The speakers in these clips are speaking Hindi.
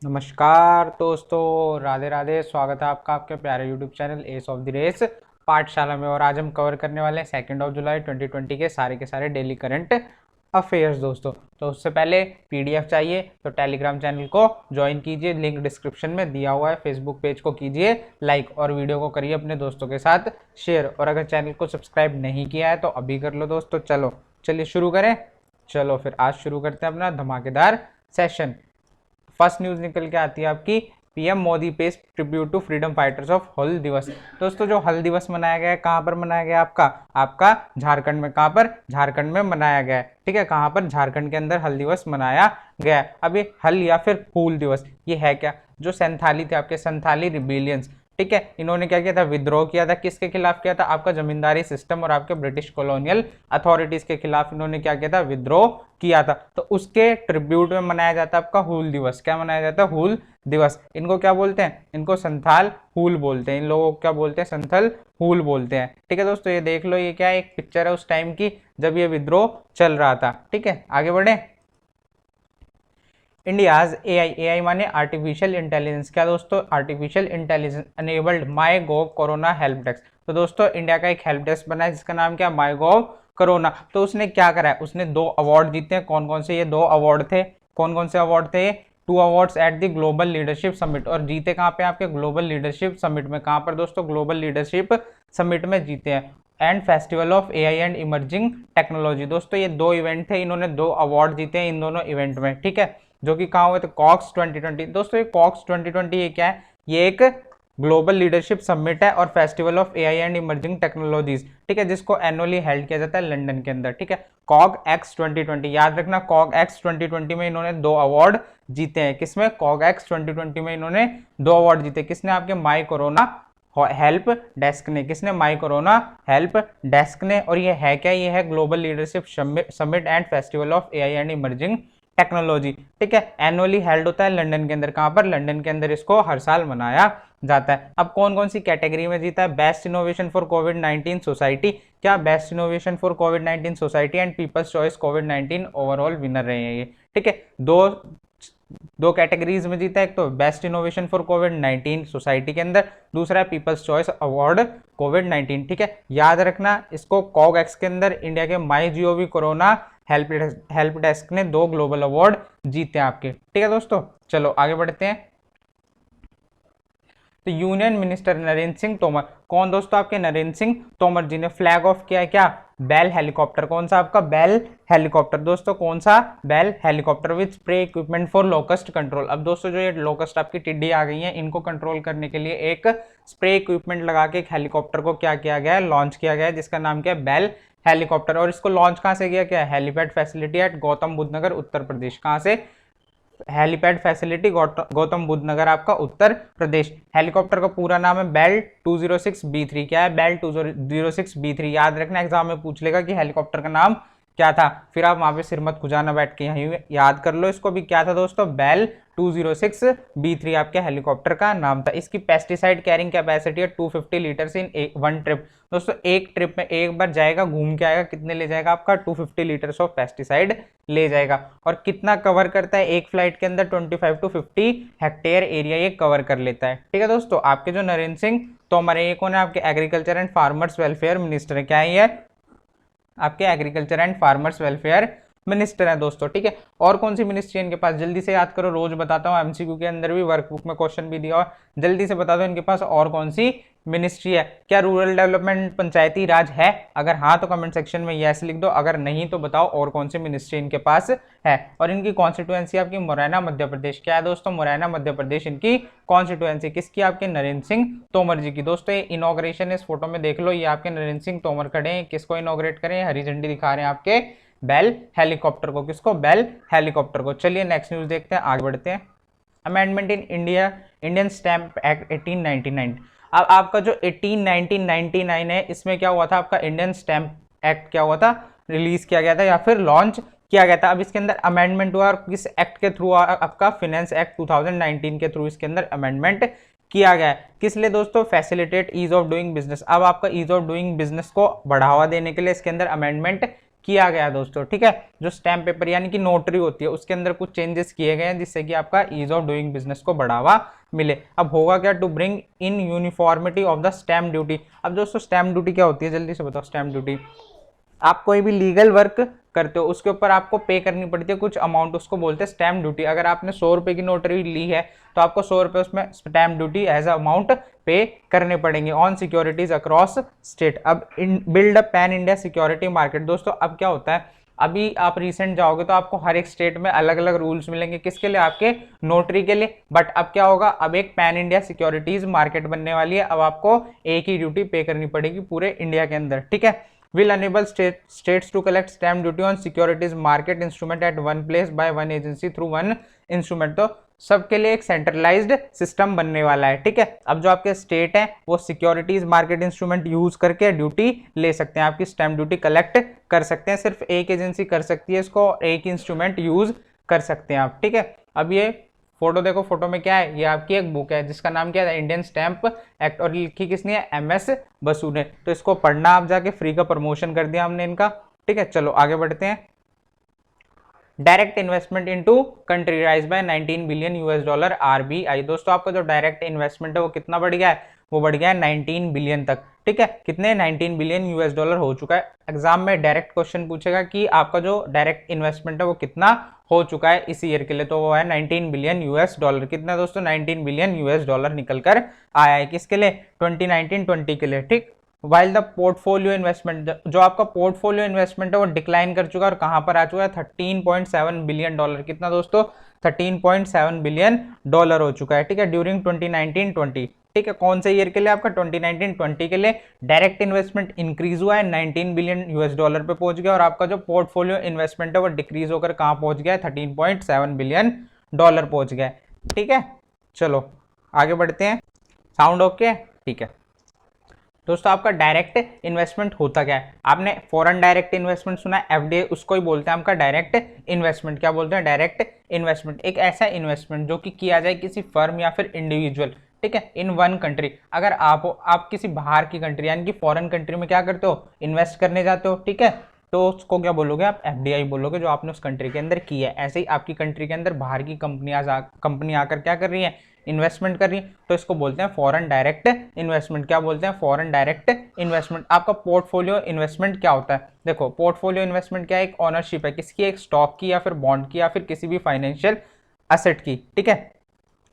नमस्कार दोस्तों, राधे राधे। स्वागत है आपका आपके प्यारे YouTube channel ace of the race Pathshala में। और आज हम कवर करने वाले हैं 2 जुलाई 2020 के सारे डेली करंट अफेयर्स दोस्तों। तो उससे पहले पीडीएफ चाहिए तो टेलीग्राम चैनल को ज्वाइन कीजिए, लिंक डिस्क्रिप्शन में दिया हुआ है। फेसबुक पेज को कीजिए लाइक और वीडियो को करिए अपने दोस्तों के साथ शेयर। और अगर चैनल को सब्सक्राइब नहीं किया है तो अभी कर लो दोस्तों। चलिए शुरू करें। चलो फिर आज शुरू करते हैं अपना धमाकेदार सेशन। फर्स्ट न्यूज निकल के आती है आपकी, पीएम मोदी पेश tribute to freedom fighters of Hul Diwas. दोस्तों जो हल दिवस मनाया गया है, कहाँ पर मनाया गया आपका आपका झारखंड में। कहाँ पर? झारखंड में मनाया गया है। ठीक है, कहाँ पर? झारखंड के अंदर हल दिवस मनाया गया है। अब ये हल या फिर हूल दिवस ये है क्या? जो संथाली थे आपके, संथाली रिबेलियंस, ठीक है, इन्होंने क्या किया था? विद्रोह किया था। किसके खिलाफ किया था? आपका जमींदारी सिस्टम और आपके ब्रिटिश कॉलोनियल अथॉरिटीज के खिलाफ इन्होंने क्या किया था? विद्रोह किया था। तो उसके ट्रिब्यूट में मनाया जाता है आपका हूल दिवस। क्या मनाया जाता है? हूल दिवस। इनको क्या बोलते हैं? इनको संथाल हूल बोलते हैं। इन लोगों को क्या बोलते हैं? संथल हूल बोलते हैं। ठीक है दोस्तों, ये देख लो, ये क्या है? एक पिक्चर है उस टाइम की जब ये विद्रोह चल रहा था। ठीक है, आगे बढ़े। इंडियाज एआई माने आर्टिफिशियल इंटेलिजेंस। क्या दोस्तों? आर्टिफिशियल इंटेलिजेंस अनेबल्ड माई गोव कोरोना हेल्प डेस्क। तो दोस्तों इंडिया का एक हेल्प डेस्क बना है जिसका नाम क्या? माई गोव कोरोना। तो उसने क्या करा है? उसने 2 अवार्ड जीते हैं। कौन कौन से ये 2 अवार्ड थे? कौन कौन से अवार्ड थे? 2 awards at the global leadership summit. और जीते कहाँ पे? आपके ग्लोबल लीडरशिप समिट में। कहाँ पर दोस्तों? ग्लोबल लीडरशिप समिट में जीते हैं। And festival of AI and emerging technology. दोस्तों ये 2 इवेंट थे, इन्होंने 2 अवार्ड जीते हैं इन दोनों इवेंट में। ठीक है, जो कि कहाँ हुए थे? कॉक्स 2020। दोस्तों ये कॉक्स 2020 ये क्या है? ये एक ग्लोबल लीडरशिप समिट है और festival of AI and emerging technologies, ठीक है, जिसको एनुअली हेल्ड किया जाता है लंदन के अंदर। ठीक है, कॉग एक्स 2020, याद रखना, कॉग एक्स 2020 में इन्होंने 2 अवार्ड जीते हैं। किसमें? कॉग एक्स 2020 में इन्होंने 2 अवार्ड जीते। किसने? आपके माई कोरोना हेल्प डेस्क ने। किसने? माई कोरोना हेल्प डेस्क ने। और ये है क्या? ये है global leadership summit and festival of AI and emerging technology. ठीक है, एनुअली हेल्ड होता है लंदन के अंदर। कहां पर? लंदन के अंदर इसको हर साल मनाया जाता है। अब कौन कौन सी कैटेगरी में जीता है? Best innovation for COVID 19 society. क्या? Best innovation for COVID 19 society and people's choice COVID 19 overall winner रहे हैं ये। ठीक है, दो कैटेगरीज में जीता है। एक तो best innovation for COVID 19 society के अंदर, दूसरा है पीपल्स चॉइस अवार्ड कोविड 19। ठीक है, याद रखना इसको। कॉग एक्स के अंदर इंडिया के माई जीओवी कोरोना हेल्प डेस्क ने 2 ग्लोबल अवार्ड जीते आपके। ठीक है दोस्तों, चलो आगे बढ़ते हैं। तो यूनियन मिनिस्टर नरेंद्र सिंह तोमर। कौन दोस्तों? आपके नरेंद्र सिंह तोमर जी ने फ्लैग ऑफ किया है। क्या? Bell helicopter. कौन सा? आपका बेल हेलीकॉप्टर। दोस्तों कौन सा? Bell helicopter with spray equipment for locust control. अब दोस्तों जो ये लोकस्ट आपकी टिड्डी आ गई है, इनको कंट्रोल करने के लिए एक स्प्रे इक्विपमेंट लगा के एक हेलीकॉप्टर को क्या किया गया है? लॉन्च किया गया है, जिसका नाम क्या है? Bell helicopter. और इसको लॉन्च कहां से किया? क्या? Helipad facility at Gautam Buddh Nagar Uttar Pradesh. कहां से? हेलीपैड फैसिलिटी गौतम बुद्ध नगर आपका उत्तर प्रदेश। हेलीकॉप्टर का पूरा नाम है बेल 206B3। क्या है? Bell 206B3। याद रखना, एग्जाम में पूछ लेगा कि हेलीकॉप्टर का नाम क्या था, फिर आप वहां पे सिर मत खुजाना बैठ के, यहीं याद कर लो इसको भी। क्या था दोस्तों? बेल 206B3 आपके हेलीकॉप्टर का नाम था। इसकी पेस्टिसाइड कैरिंग कैपेसिटी है 250 लीटर्स इन 1 ट्रिप। दोस्तों एक ट्रिप में एक बार जाएगा, घूम के आएगा, कितने ले जाएगा? आपका 250 लीटर्स ऑफ पेस्टिसाइड ले जाएगा। और कितना कवर करता है एक फ्लाइट के अंदर? 25 to 50 हेक्टेयर एरिया ये कवर कर लेता है। ठीक है दोस्तों, आपके जो नरेंद्र सिंह तोमर है, ये कौन है? आपके agriculture and farmers welfare minister है। क्या है ये? आपके agriculture and farmers welfare minister है दोस्तों। ठीक है, और कौन सी मिनिस्ट्री है इनके पास? जल्दी से याद करो, रोज बताता हूँ, एमसीक्यू के अंदर भी वर्कबुक में क्वेश्चन भी दिया हुआ। जल्दी से बता दो इनके पास और कौन सी मिनिस्ट्री है। क्या रूरल डेवलपमेंट पंचायती राज है? अगर हाँ तो कमेंट सेक्शन में यस लिख दो, अगर नहीं तो बताओ और कौन सी मिनिस्ट्री इनके पास है। और इनकी कॉन्स्टिट्यूएंसी आपकी मुरैना मध्य प्रदेश। क्या है दोस्तों? मुरैना मध्य प्रदेश इनकी कॉन्स्टिट्यूएंसी। किसकी? आपके नरेंद्र सिंह तोमर जी की। दोस्तों ये इनॉग्रेशन इस फोटो में देख लो, ये आपके नरेंद्र सिंह तोमर खड़े हैं। किसको इनॉग्रेट करें? हरी झंडी दिखा रहे हैं आपके बेल हेलीकॉप्टर को। किसको? बेल हेलीकॉप्टर को। चलिए नेक्स्ट न्यूज देखते हैं, आगे बढ़ते हैं। Amendment in Indian stamp act 1899। अब आपका जो 1899 है, इसमें क्या हुआ था? आपका इंडियन स्टैंप एक्ट क्या हुआ था? रिलीज किया गया था या फिर लॉन्च किया गया था। अब इसके अंदर अमेंडमेंट हुआ, और किस एक्ट के थ्रू? आपका फाइनेंस एक्ट 2019 के थ्रू इसके अंदर अमेंडमेंट किया गया है। किस लिए दोस्तों? Facilitate ease of doing business. अब आपका ईज ऑफ डूइंग बिजनेस को बढ़ावा देने के लिए इसके अंदर अमेंडमेंट किया गया दोस्तों, ठीक है। जो स्टैम्प पेपर यानी कि नोटरी होती है उसके अंदर कुछ चेंजेस किए गए हैं जिससे कि आपका ईज ऑफ डूइंग बिजनेस को बढ़ावा मिले। अब होगा क्या, to bring in uniformity of the stamp duty. अब दोस्तों स्टैम्प ड्यूटी क्या होती है, जल्दी से बताओ। स्टैम्प ड्यूटी, आप कोई भी लीगल वर्क करते हो उसके ऊपर आपको पे करनी पड़ती है कुछ अमाउंट, उसको बोलते हैं स्टैम्प ड्यूटी। अगर आपने 100 रुपए की नोटरी ली है तो आपको 100 रुपए उसमें स्टैम्प ड्यूटी एज अमाउंट पे करने पड़ेंगे ऑन सिक्योरिटीज अक्रॉस स्टेट। अब build a pan India security market. दोस्तों अब क्या होता है, अभी आप रिसेंट जाओगे तो आपको हर एक स्टेट में अलग अलग रूल्स मिलेंगे, किसके लिए, आपके नोटरी के लिए। बट अब क्या होगा, अब एक पैन इंडिया सिक्योरिटीज मार्केट बनने वाली है। अब आपको एक ही ड्यूटी पे करनी पड़ेगी पूरे इंडिया के अंदर, ठीक है। will enable states to collect stamp duty on securities market instrument at one place by one agency through one instrument। तो सबके लिए एक सेंट्रलाइज्ड सिस्टम बनने वाला है, ठीक है। अब जो आपके स्टेट है वो सिक्योरिटीज मार्केट इंस्ट्रूमेंट यूज करके ड्यूटी ले सकते हैं, आपकी स्टैम्प ड्यूटी कलेक्ट कर सकते हैं। सिर्फ एक एजेंसी कर सकती है इसको, एक इंस्ट्रूमेंट यूज कर सकते हैं आप, ठीक है। अब ये फोटो देखो, फोटो में क्या है, ये आपकी एक बुक है जिसका नाम क्या है, इंडियन स्टैम्प एक्ट, और लिखी किसने है, MS बसु ने। तो इसको पढ़ना आप जाके, फ्री का प्रमोशन कर दिया हमने इनका, ठीक है। चलो आगे बढ़ते हैं। Direct investment into country rise by 19 billion US$ RBI। दोस्तों आपका जो डायरेक्ट इन्वेस्टमेंट है वो कितना बढ़ गया है, वो बढ़ गया है 19 बिलियन तक, ठीक है। कितने, 19 बिलियन US$ हो चुका है। एग्जाम में डायरेक्ट क्वेश्चन पूछेगा कि आपका जो डायरेक्ट इन्वेस्टमेंट है वो कितना हो चुका है इस ईयर के लिए, तो वो है 19 बिलियन US$। कितना दोस्तों, 19 बिलियन US$ निकल कर आया है, किसके लिए, 2019-20 के लिए, ठीक। वाइल द पोर्टफोलियो इन्वेस्टमेंट, जो आपका पोर्टफोलियो इन्वेस्टमेंट है वो डिक्लाइन कर चुका है और कहां पर आ चुका है, $13.7 बिलियन। कितना दोस्तों, $13.7 बिलियन हो चुका है, ठीक है, ड्यूरिंग 2019-20, ठीक है। कौन से ईयर के लिए, आपका 2019-20 के लिए डायरेक्ट इन्वेस्टमेंट इंक्रीज हुआ है, 19 बिलियन US$ पे पहुंच गया, और आपका जो पोर्टफोलियो इन्वेस्टमेंट है वो डिक्रीज होकर कहां पहुंच गया है, $13.7 बिलियन पहुंच गया है, ठीक है। चलो आगे बढ़ते हैं, साउंड ओके, ठीक है। दोस्तों आपका डायरेक्ट इन्वेस्टमेंट होता क्या है, आपने फॉरेन डायरेक्ट इन्वेस्टमेंट सुना है, FDI, उसको ही बोलते हैं आपका डायरेक्ट इन्वेस्टमेंट। क्या बोलते हैं, डायरेक्ट इन्वेस्टमेंट। एक ऐसा इन्वेस्टमेंट जो कि किया जाए किसी फर्म या फिर इंडिविजुअल, ठीक है, इन वन कंट्री। अगर आप किसी बाहर की कंट्री यानी कि फॉरेन कंट्री में क्या करते हो, इन्वेस्ट करने जाते हो, ठीक है, तो उसको क्या बोलोगे आप, FDI बोलोगे, जो आपने उस कंट्री के अंदर की है। ऐसे ही आपकी कंट्री के अंदर बाहर की कंपनी आकर क्या कर रही है, इन्वेस्टमेंट कर रही है, तो इसको बोलते हैं फॉरेन डायरेक्ट इन्वेस्टमेंट। क्या बोलते हैं, फॉरेन डायरेक्ट इन्वेस्टमेंट। आपका पोर्टफोलियो इन्वेस्टमेंट क्या होता है, देखो पोर्टफोलियो इन्वेस्टमेंट क्या है, एक ओनरशिप है किसकी, एक स्टॉक की या फिर बॉन्ड की या फिर किसी भी फाइनेंशियल एसेट की, ठीक है,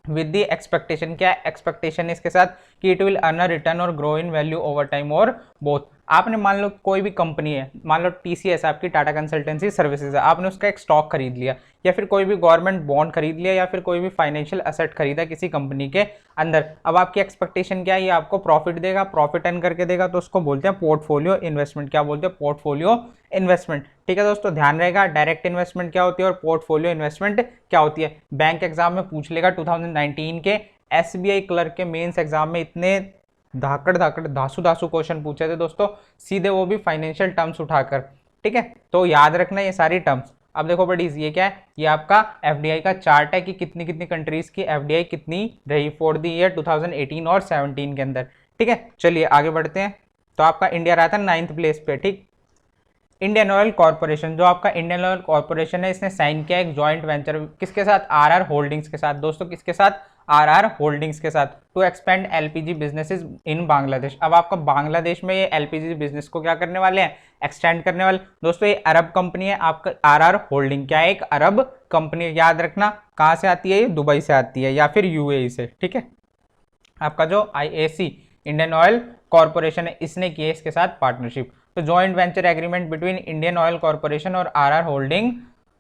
विद दी एक्सपेक्टेशन। क्या एक्सपेक्टेशन इसके साथ, कि it will earn a return और grow in value over time और बोथ। आपने मान लो कोई भी कंपनी है, मान लो TCS आपकी, टाटा कंसल्टेंसी सर्विसेज है, आपने उसका एक स्टॉक खरीद लिया या फिर कोई भी गवर्नमेंट बॉन्ड खरीद लिया या फिर कोई भी फाइनेंशियल एसेट खरीदा किसी कंपनी के अंदर। अब आपकी एक्सपेक्टेशन क्या है, ये आपको प्रॉफिट देगा, प्रॉफिट अर्न करके देगा, तो उसको बोलते हैं पोर्टफोलियो इन्वेस्टमेंट। क्या बोलते हैं, पोर्टफोलियो इन्वेस्टमेंट, ठीक है दोस्तों। ध्यान रहेगा डायरेक्ट इन्वेस्टमेंट क्या होती है और पोर्टफोलियो इन्वेस्टमेंट क्या होती है। बैंक एग्जाम में पूछ लेगा, 2019 के SBI क्लर्क के मेंस एग्जाम में इतने धाकड़ धासु क्वेश्चन पूछे थे दोस्तों, सीधे वो भी फाइनेंशियल टर्म्स उठाकर, ठीक है। तो याद रखना ये सारी टर्म्स। अब देखो बड़ी इजी, ये क्या है, ये आपका FDI का चार्ट है कि कितनी कितनी कंट्रीज की FDI कितनी रही फॉर द ईयर 2018 और 17 के अंदर, ठीक है। चलिए आगे बढ़ते हैं। तो आपका इंडिया रहा था 9th प्लेस पे, ठीक। इंडियन ऑयल कॉर्पोरेशन, जो आपका इंडियन ऑयल कॉर्पोरेशन है, इसने साइन किया एक जॉइंट वेंचर किसके साथ, RR होल्डिंग्स के साथ। दोस्तों किसके साथ, RR होल्डिंग्स के साथ, to expand LPG businesses in Bangladesh. अब आपका बांग्लादेश में ये LPG बिजनेस को क्या करने वाले हैं, एक्सटेंड करने वाले। दोस्तों ये अरब कंपनी है आपका, RR होल्डिंग क्या है, एक अरब कंपनी, याद रखना। कहाँ से आती है ये, दुबई से आती है या फिर UAE से, ठीक है। आपका जो IAC इंडियन ऑयल कॉर्पोरेशन है, इसने की है इसके साथ पार्टनरशिप। तो joint venture agreement between Indian oil corporation और RR होल्डिंग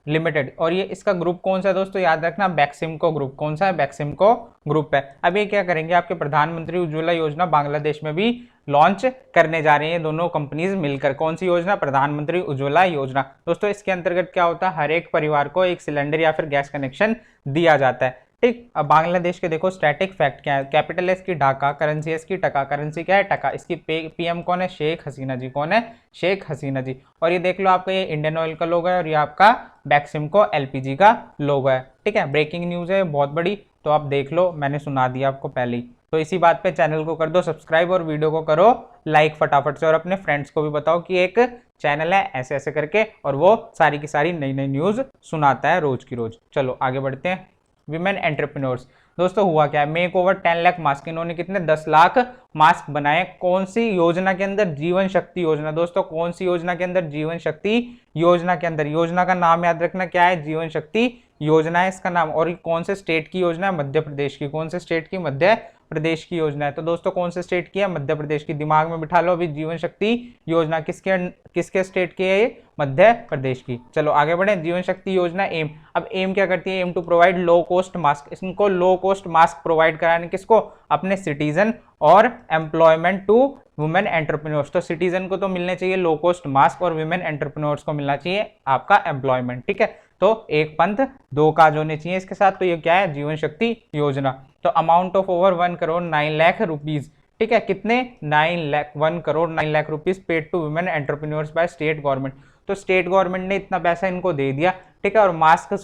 लिमिटेड। और ये इसका ग्रुप कौन सा है दोस्तों, याद रखना, बैक्सिमको ग्रुप। कौन सा है, बैक्सिमको ग्रुप है। अब ये क्या करेंगे, आपके प्रधानमंत्री उज्ज्वला योजना बांग्लादेश में भी लॉन्च करने जा रही हैं दोनों कंपनीज मिलकर। कौन सी योजना, प्रधानमंत्री उज्ज्वला योजना। दोस्तों इसके अंतर्गत क्या होता है, हर एक परिवार को एक सिलेंडर या फिर गैस कनेक्शन दिया जाता है, ठीक। अब बांग्लादेश के देखो स्टैटिक फैक्ट क्या है, कैपिटल है इसकी ढाका, करेंसी है इसकी टका, करेंसी क्या है, टका। इसकी PM कौन है, शेख हसीना जी। कौन है, शेख हसीना जी। और ये देख लो आपका ये इंडियन ऑयल का लोगो है और ये आपका बैक्सिमको LPG का लोगो है, ठीक है। ब्रेकिंग न्यूज है बहुत बड़ी, तो आप देख लो, मैंने सुना दिया आपको पहले ही। तो इसी बात पे चैनल को कर दो सब्सक्राइब और वीडियो को करो लाइक फटाफट से, और अपने फ्रेंड्स को भी बताओ कि एक चैनल है ऐसे ऐसे करके, और वो सारी की सारी नई नई न्यूज़ सुनाता है रोज की रोज। चलो आगे बढ़ते हैं। विमेन एंटरप्रेन्योर्स, दोस्तों हुआ क्या है, मेक ओवर 10 लाख मास्क, इन्होंने कितने 10 लाख मास्क बनाए। कौन सी योजना के अंदर, जीवन शक्ति योजना। दोस्तों कौन सी योजना के अंदर, जीवन शक्ति योजना के अंदर। योजना का नाम याद रखना क्या है, जीवन शक्ति योजना है इसका नाम। और कौन से स्टेट की योजना है, मध्य प्रदेश की। कौन से स्टेट की, मध्य प्रदेश की योजना है। तो दोस्तों कौन से स्टेट की है, मध्य प्रदेश की। दिमाग में बिठा लो अभी, जीवन शक्ति योजना किसके स्टेट की है ये, मध्य प्रदेश की। चलो आगे बढ़े। जीवन शक्ति योजना एम, अब एम क्या करती है, aim to provide low cost mask, इनको लो कॉस्ट मास्क प्रोवाइड कराने, किसको, अपने सिटीजन, और एम्प्लॉयमेंट टू वुमेन एंटरप्रेन्योर्स। तो सिटीजन को तो मिलने चाहिए लो कॉस्ट मास्क, और वुमेन एंटरप्रेन्योर्स को मिलना चाहिए आपका एम्प्लॉयमेंट, ठीक है। तो एक पंथ दो काज होने चाहिए इसके साथ। तो ये क्या है, जीवन शक्ति योजना। तो amount of over 1 crore 9 lakh rupees, ठीक है, कितने 1 crore 9 lakh rupees paid to women entrepreneurs by state government. तो स्टेट गवर्नमेंट ने इतना पैसा इनको दे दिया, ठीक है। और मास्क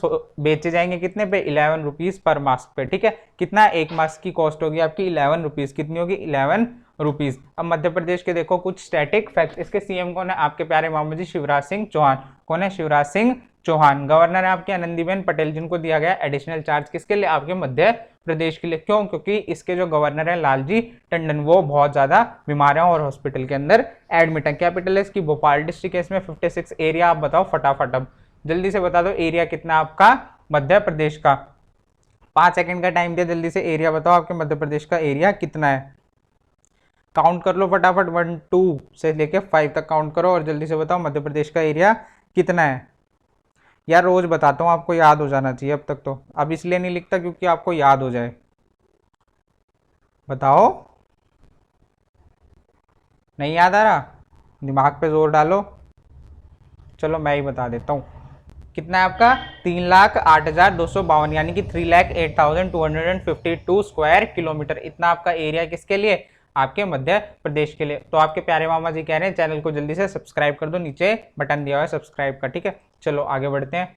बेचे जाएंगे कितने पे, 11 रुपीज पर मास्क पे, ठीक है। कितना, एक मास्क की कॉस्ट होगी आपकी 11 रुपीज, कितनी होगी 11 रुपीज। अब मध्य प्रदेश के देखो कुछ स्टैटिक फैक्ट, इसके सीएम कौन है, आपके प्यारे मामा जी शिवराज सिंह चौहान। कौन है, शिवराज सिंह चौहान। गवर्नर है आपके आनंदीबेन पटेल, जिनको दिया गया एडिशनल चार्ज किसके लिए, आपके मध्य प्रदेश के लिए। क्यों, क्योंकि इसके जो गवर्नर है लालजी टंडन, वो बहुत ज्यादा बीमार है और हॉस्पिटल के अंदर एडमिट है। कैपिटल है इसकी भोपाल, डिस्ट्रिक्ट है इसमें 56। एरिया आप बताओ फटाफट, अब जल्दी से बता दो एरिया कितना आपका मध्य प्रदेश का। 5 सेकंड का टाइम दिया, जल्दी से एरिया बताओ आपके मध्य प्रदेश का एरिया कितना है। काउंट कर लो फटाफट, 1 2 से लेके 5 तक काउंट करो और जल्दी से बताओ मध्य प्रदेश का एरिया कितना है। यार रोज बताता हूँ, आपको याद हो जाना चाहिए अब तक। तो अब इसलिए नहीं लिखता क्योंकि आपको याद हो जाए। बताओ, नहीं याद आ रहा, दिमाग पे जोर डालो। चलो मैं ही बता देता हूँ, कितना है आपका 3,08,252, यानी कि 3,08,252 स्क्वायर किलोमीटर। इतना आपका एरिया किसके लिए, आपके मध्य प्रदेश के लिए। तो आपके प्यारे मामा जी कह रहे हैं चैनल को जल्दी से सब्सक्राइब कर दो, नीचे बटन दिया हुआ है सब्सक्राइब का, ठीक है। चलो आगे बढ़ते हैं।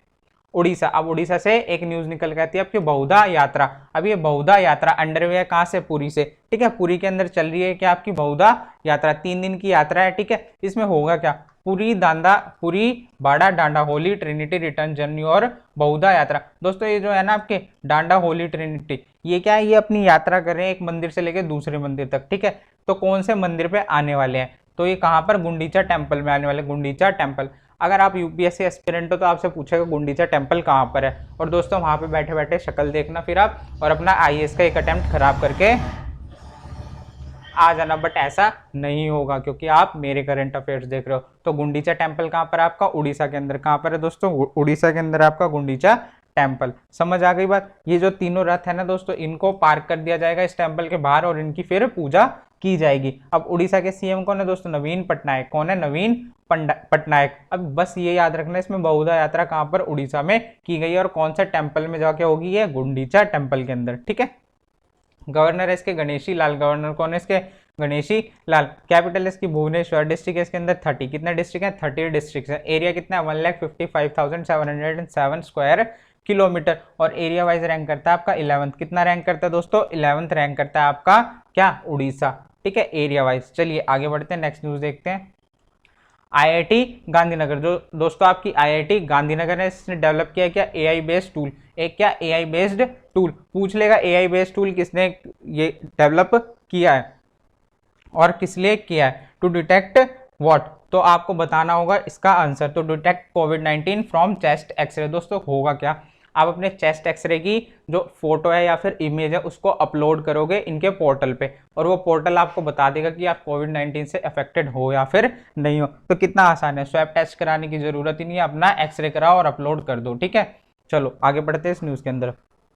उड़ीसा, अब उड़ीसा से एक न्यूज निकल के आती है आपकी बहुधा यात्रा। अब ये बहुधा यात्रा अंडरवे है, कहाँ से, पुरी से, ठीक है। पुरी के अंदर चल रही है क्या आपकी बहुधा यात्रा, 3 दिन की यात्रा है, ठीक है। इसमें होगा क्या, पुरी बाड़ा डांडा होली ट्रिनिटी रिटर्न जर्नी और बहुधा यात्रा। दोस्तों ये जो है ना आपके डांडा होली ट्रिनिटी, ये क्या है, ये अपनी यात्रा कर रहे हैं एक मंदिर से लेकर दूसरे मंदिर तक, ठीक है। तो कौन से मंदिर पे आने वाले हैं, तो ये कहाँ पर, गुंडीचा टेम्पल में आने वाले, गुंडीचा टेम्पल। अगर आप यूपीएससी एस्पिरेंट हो तो आपसे पूछेगा गुंडीचा टेम्पल कहाँ पर है, और दोस्तों वहाँ पे बैठे बैठे शक्ल देखना फिर आप, और अपना आईएएस का एक अटेम्प्ट खराब करके आ जाना। बट ऐसा नहीं होगा क्योंकि आप मेरे करंट अफेयर्स देख रहे हो। तो गुंडीचा टेम्पल कहाँ पर है आपका, उड़ीसा के अंदर। कहाँ पर है दोस्तों, उड़ीसा के अंदर आपका गुंडीचा टेम्पल। समझ आ गई बात। ये जो तीनों रथ है ना दोस्तों, इनको पार्क कर दिया जाएगा इस टेम्पल के बाहर और इनकी फिर पूजा की जाएगी। अब उड़ीसा के सीएम कौन है दोस्तों, नवीन पटनायक। कौन है, नवीन पटनायक। अब बस ये याद रखना इसमें बहुधा यात्रा कहाँ पर, उड़ीसा में की गई है, और कौन सा टेम्पल में जाके होगी, ये गुंडीचा टेम्पल के अंदर, ठीक है। गवर्नर है इसके गणेशी लाल, गवर्नर कौन है इसके, गणेशी लाल। कैपिटल है इसकी भुवनेश्वर, डिस्ट्रिक्ट है इसके अंदर 30, कितने डिस्ट्रिक्ट है, 30 डिस्ट्रिक्ट है। एरिया कितना है, 1,55,707 स्क्वायर किलोमीटर, और एरिया वाइज रैंक करता है आपका 11th। कितना रैंक करता है दोस्तों, 11th रैंक करता है आपका क्या, उड़ीसा, ठीक है, एरिया वाइज। चलिए आगे बढ़ते हैं, नेक्स्ट न्यूज देखते हैं। आईआईटी गांधीनगर, जो दोस्तों आपकी आईआईटी गांधीनगर ने इसने डेवलप किया क्या, एआई बेस्ड टूल। एक क्या, एआई बेस्ड टूल। पूछ लेगा एआई बेस्ड टूल किसने ये डेवलप किया है और किस लिए किया है, टू डिटेक्ट व्हाट, तो आपको बताना होगा इसका आंसर। तो डिटेक्ट कोविड-19 फ्रॉम चेस्ट एक्सरे। दोस्तों होगा क्या, आप अपने चेस्ट एक्सरे की जो फोटो है या फिर इमेज है उसको अपलोड करोगे इनके पोर्टल पे, और वो पोर्टल आपको बता देगा कि आप कोविड-19 से अफेक्टेड हो या फिर नहीं हो। तो कितना आसान है, स्वैब टेस्ट कराने की जरूरत ही नहीं है, अपना एक्सरे कराओ और अपलोड कर दो, ठीक है। चलो आगे बढ़ते हैं इस न्यूज़ के अंदर।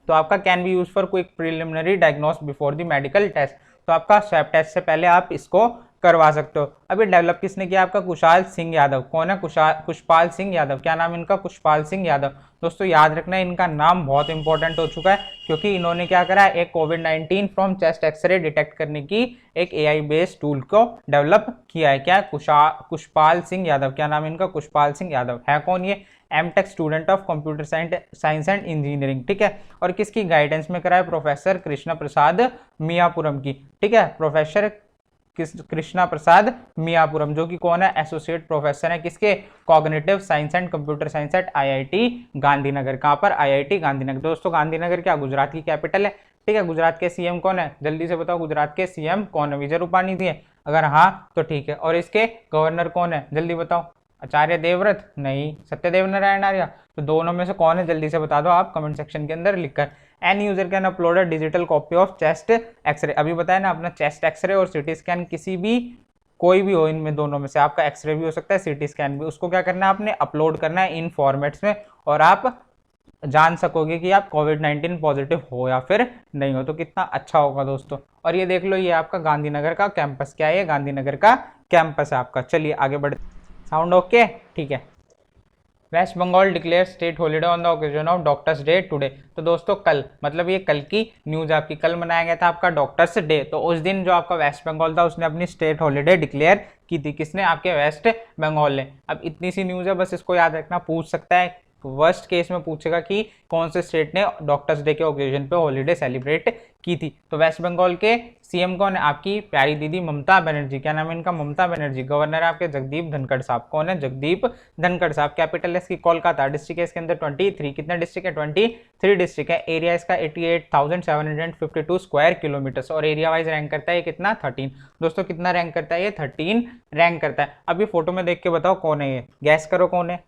तो आपका can be use for quick preliminary diagnose before the medical test. तो आपका स्वैब टेस्ट से पहले आप इसको करवा सकते हो। अभी डेवलप किसने किया, आपका कुशाल सिंह यादव। कौन है, कुशपाल सिंह यादव। क्या नाम इनका, कुशपाल सिंह यादव। दोस्तों याद रखना इनका नाम बहुत इंपॉर्टेंट हो चुका है क्योंकि इन्होंने क्या करा है, एक कोविड-19 फ्रॉम चेस्ट एक्सरे डिटेक्ट करने की एक एआई बेस्ड टूल को डेवलप किया है। क्या, कुशपाल सिंह यादव। क्या नाम इनका, कुशपाल सिंह यादव। है कौन ये, M Tech student of computer science and engineering, ठीक है। और किसकी गाइडेंस में करा है, प्रोफेसर कृष्ण प्रसाद मियापुरम की, ठीक है। प्रोफेसर कृष्णा प्रसाद मियापुरम, जो कि कौन है, एसोसिएट प्रोफेसर है किसके, cognitive science and computer science eight IIT Gandhinagar. कहाँ पर, आईआईटी गांधीनगर। दोस्तों गांधीनगर क्या गुजरात की कैपिटल है, ठीक है। गुजरात के सीएम कौन है, जल्दी से बताओ, गुजरात के सीएम कौन है, विजय रूपाणी थी, अगर हाँ तो ठीक है। और इसके गवर्नर कौन है, जल्दी बताओ, आचार्य देवव्रत, नहीं, सत्यदेव नारायण आर्य। तो दोनों में से कौन है, जल्दी से बता दो आप कमेंट सेक्शन के अंदर लिखकर। An user can upload a digital copy of chest X-ray, अभी बताया ना अपना, चेस्ट एक्सरे और सिटी स्कैन, किसी भी कोई भी हो इनमें दोनों में से, आपका एक्सरे भी हो सकता है, सिटी स्कैन भी, उसको क्या करना है आपने, अपलोड करना है इन फॉर्मेट्स में, और आप जान सकोगे कि आप कोविड-19 पॉजिटिव हो या फिर नहीं हो। तो कितना अच्छा होगा दोस्तों। और ये देख लो, ये आपका गांधीनगर का कैंपस, क्या है, गांधीनगर का कैंपस है आपका। चलिए आगे बढ़ते, साउंड ओके, ठीक है। West Bengal declare state holiday on the occasion of doctors day today. तो दोस्तों कल, मतलब ये कल की न्यूज आपकी, कल मनाया गया था आपका डॉक्टर्स डे। तो उस दिन जो आपका वेस्ट बंगाल था उसने अपनी स्टेट हॉलीडे डिक्लेयर की थी, किसने, आपके वेस्ट बंगाल ने। अब इतनी सी न्यूज है, बस इसको याद रखना, पूछ सकता है, वर्स्ट केस में पूछेगा कि कौन से स्टेट ने डॉक्टर्स डे के ओकेजन पे हॉलीडे सेलिब्रेट की थी। तो वेस्ट बंगाल के सीएम कौन है, आपकी प्यारी दीदी ममता बनर्जी। क्या नाम है इनका, ममता बनर्जी। गवर्नर है आपके जगदीप धनखड़ साहब, कौन है, जगदीप धनखड़ साहब। कैपिटल है इसकी कोलकाता, डिस्ट्रिक्ट है इसके अंदर 23, कितने डिस्ट्रिक्ट है, 23 डिस्ट्रिक्ट है। एरिया इसका 88,752 स्क्वायर किलोमीटर, और एरिया वाइज रैंक करता है ये कितना, 13। दोस्तों कितना रैंक करता है ये, 13 रैंक करता है। अभी फोटो में देख के बताओ कौन है ये, गैस करो कौन है।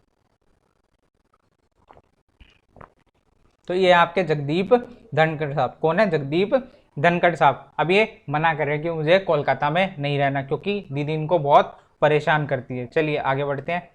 तो ये आपके जगदीप धनखड़ साहब, कौन है, जगदीप धनखड़ साहब। अब ये मना कर रहे हैं कि मुझे कोलकाता में नहीं रहना, क्योंकि दीदी इनको बहुत परेशान करती है। चलिए आगे बढ़ते हैं।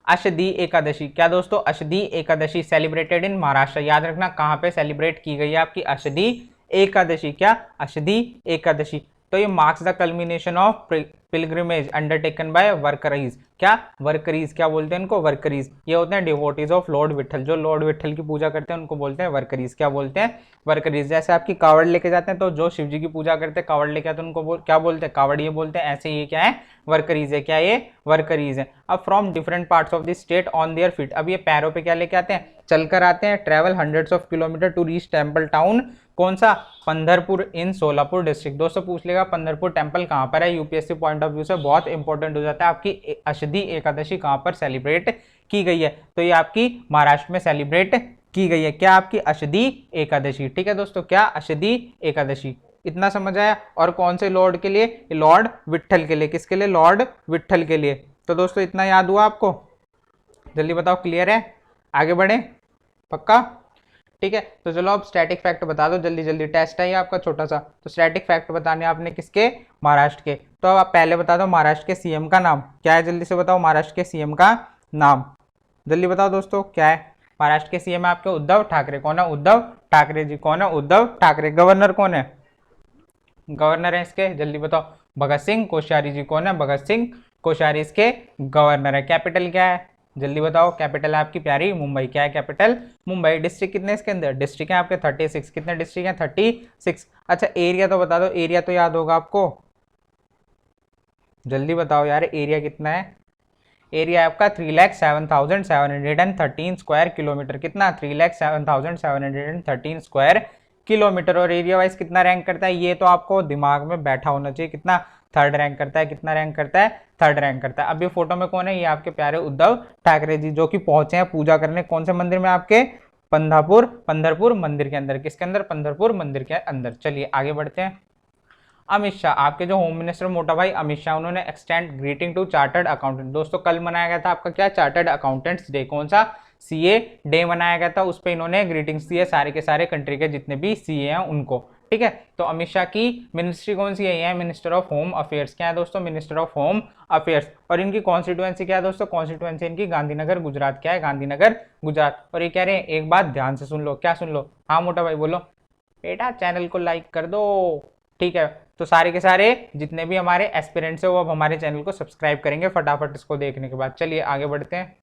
अषदी एकादशी, क्या दोस्तों, अषदी एकादशी सेलिब्रेटेड इन महाराष्ट्र। याद रखना कहाँ पे सेलिब्रेट की गई है आपकी अषदी एकादशी, क्या, अषदी एकादशी। तो ये marks the culmination of pilgrimage undertaken by Warkaris. क्या, वर्करीज, क्या बोलते हैं इनको, वर्करीज। ये होते हैं डिवोटीज ऑफ लॉर्ड विठल, जो लॉर्ड विठल की पूजा करते हैं उनको बोलते हैं वर्करीज। क्या बोलते हैं, वर्करीज। जैसे आपकी कावड़ लेके जाते हैं, तो जो शिव जी की पूजा करते हैं कावड़ लेके आते हैं उनको क्या बोलते हैं, कावड़िए बोलते हैं। ऐसे ये क्या है, वर्करीज है। क्या ये, वर्करीज है। अब from different parts of the state on their feet, अब ये पैरों पे क्या लेके आते हैं, चलकर आते हैं। Travel hundreds of kilometre to reach temple town, कौन सा, पंढरपुर इन सोलापुर डिस्ट्रिक्ट। दोस्तों पूछ लेगा पंढरपुर टेम्पल कहाँ पर है, यूपीएससी पॉइंट ऑफ व्यू से बहुत इंपॉर्टेंट हो जाता है। आपकी अषदी एकादशी कहाँ पर सेलिब्रेट की गई है, तो ये आपकी महाराष्ट्र में सेलिब्रेट की गई है। क्या, आपकी अषदी एकादशी, ठीक है दोस्तों, क्या, अषदी एकादशी। इतना समझ आया। और कौन से लॉर्ड के लिए, लॉर्ड विठल के लिए। किसके लिए, लॉर्ड विठल के लिए। तो दोस्तों इतना याद हुआ आपको, जल्दी बताओ, क्लियर है, आगे बढ़े, पक्का, ठीक है। तो चलो अब स्टैटिक फैक्ट बता दो जल्दी जल्दी, टेस्ट है ये आपका छोटा सा। तो स्टैटिक फैक्ट बताने आपने किसके, महाराष्ट्र के। तो अब आप पहले बता दो महाराष्ट्र के सीएम का नाम क्या है, जल्दी से बताओ महाराष्ट्र के सीएम का नाम, जल्दी बताओ दोस्तों क्या है। महाराष्ट्र के सीएम आपके उद्धव ठाकरे। कौन है, उद्धव ठाकरे जी। कौन है, उद्धव ठाकरे। गवर्नर कौन है, गवर्नर है इसके, जल्दी बताओ, भगत सिंह कोश्यारी जी। कौन है, भगत सिंह कोश्यारी इसके गवर्नर है। कैपिटल क्या है, जल्दी बताओ। कैपिटल है आपकी प्यारी मुंबई। क्या है, कैपिटल मुंबई। डिस्ट्रिक्ट कितने इसके अंदर, डिस्ट्रिक्ट है आपके 36। कितने डिस्ट्रिक्ट हैं, 36। अच्छा एरिया तो बता दो, एरिया तो याद होगा आपको, जल्दी बताओ यार एरिया कितना है। एरिया आपका 3,07,713 स्क्वायर किलोमीटर। कितना, 3,07,713 स्क्वायर किलोमीटर। और एरिया वाइज कितना रैंक करता है, ये तो आपको दिमाग में बैठा होना चाहिए। कितना, थर्ड रैंक करता है। कितना रैंक करता है, थर्ड रैंक करता है। अब ये फोटो में कौन है, ये आपके प्यारे उद्धव ठाकरे जी, जो कि पहुंचे हैं पूजा करने कौन से मंदिर में, आपके पंढरपुर मंदिर के अंदर। किसके अंदर, पंढरपुर मंदिर के अंदर। चलिए आगे बढ़ते हैं। अमित शाह, आपके जो होम मिनिस्टर मोटा भाई अमित शाह, उन्होंने extend greeting to chartered accountant. दोस्तों कल मनाया गया था आपका क्या, चार्टर्ड अकाउंटेंट्स डे। कौन सा, सीए डे मनाया गया था। उस पर इन्होंने ग्रीटिंग्स दी है सारे के सारे कंट्री के जितने भी सीए हैं उनको, ठीक है। तो अमित शाह की मिनिस्ट्री कौन सी है, ये है मिनिस्टर ऑफ होम अफेयर्स। क्या है दोस्तों, मिनिस्टर ऑफ होम अफेयर्स। और इनकी कॉन्स्टिट्यूएंसी क्या है दोस्तों, कॉन्स्टिट्यूएंसी इनकी गांधीनगर गुजरात। क्या है, गांधीनगर गुजरात। और ये कह रहे हैं एक बात ध्यान से सुन लो, क्या सुन लो, हाँ मोटा भाई बोलो, बेटा चैनल को लाइक कर दो, ठीक है। तो सारे के सारे जितने भी हमारे एस्पिरेंट्स है वो अब हमारे चैनल को सब्सक्राइब करेंगे फटाफट इसको देखने के बाद। चलिए आगे बढ़ते हैं।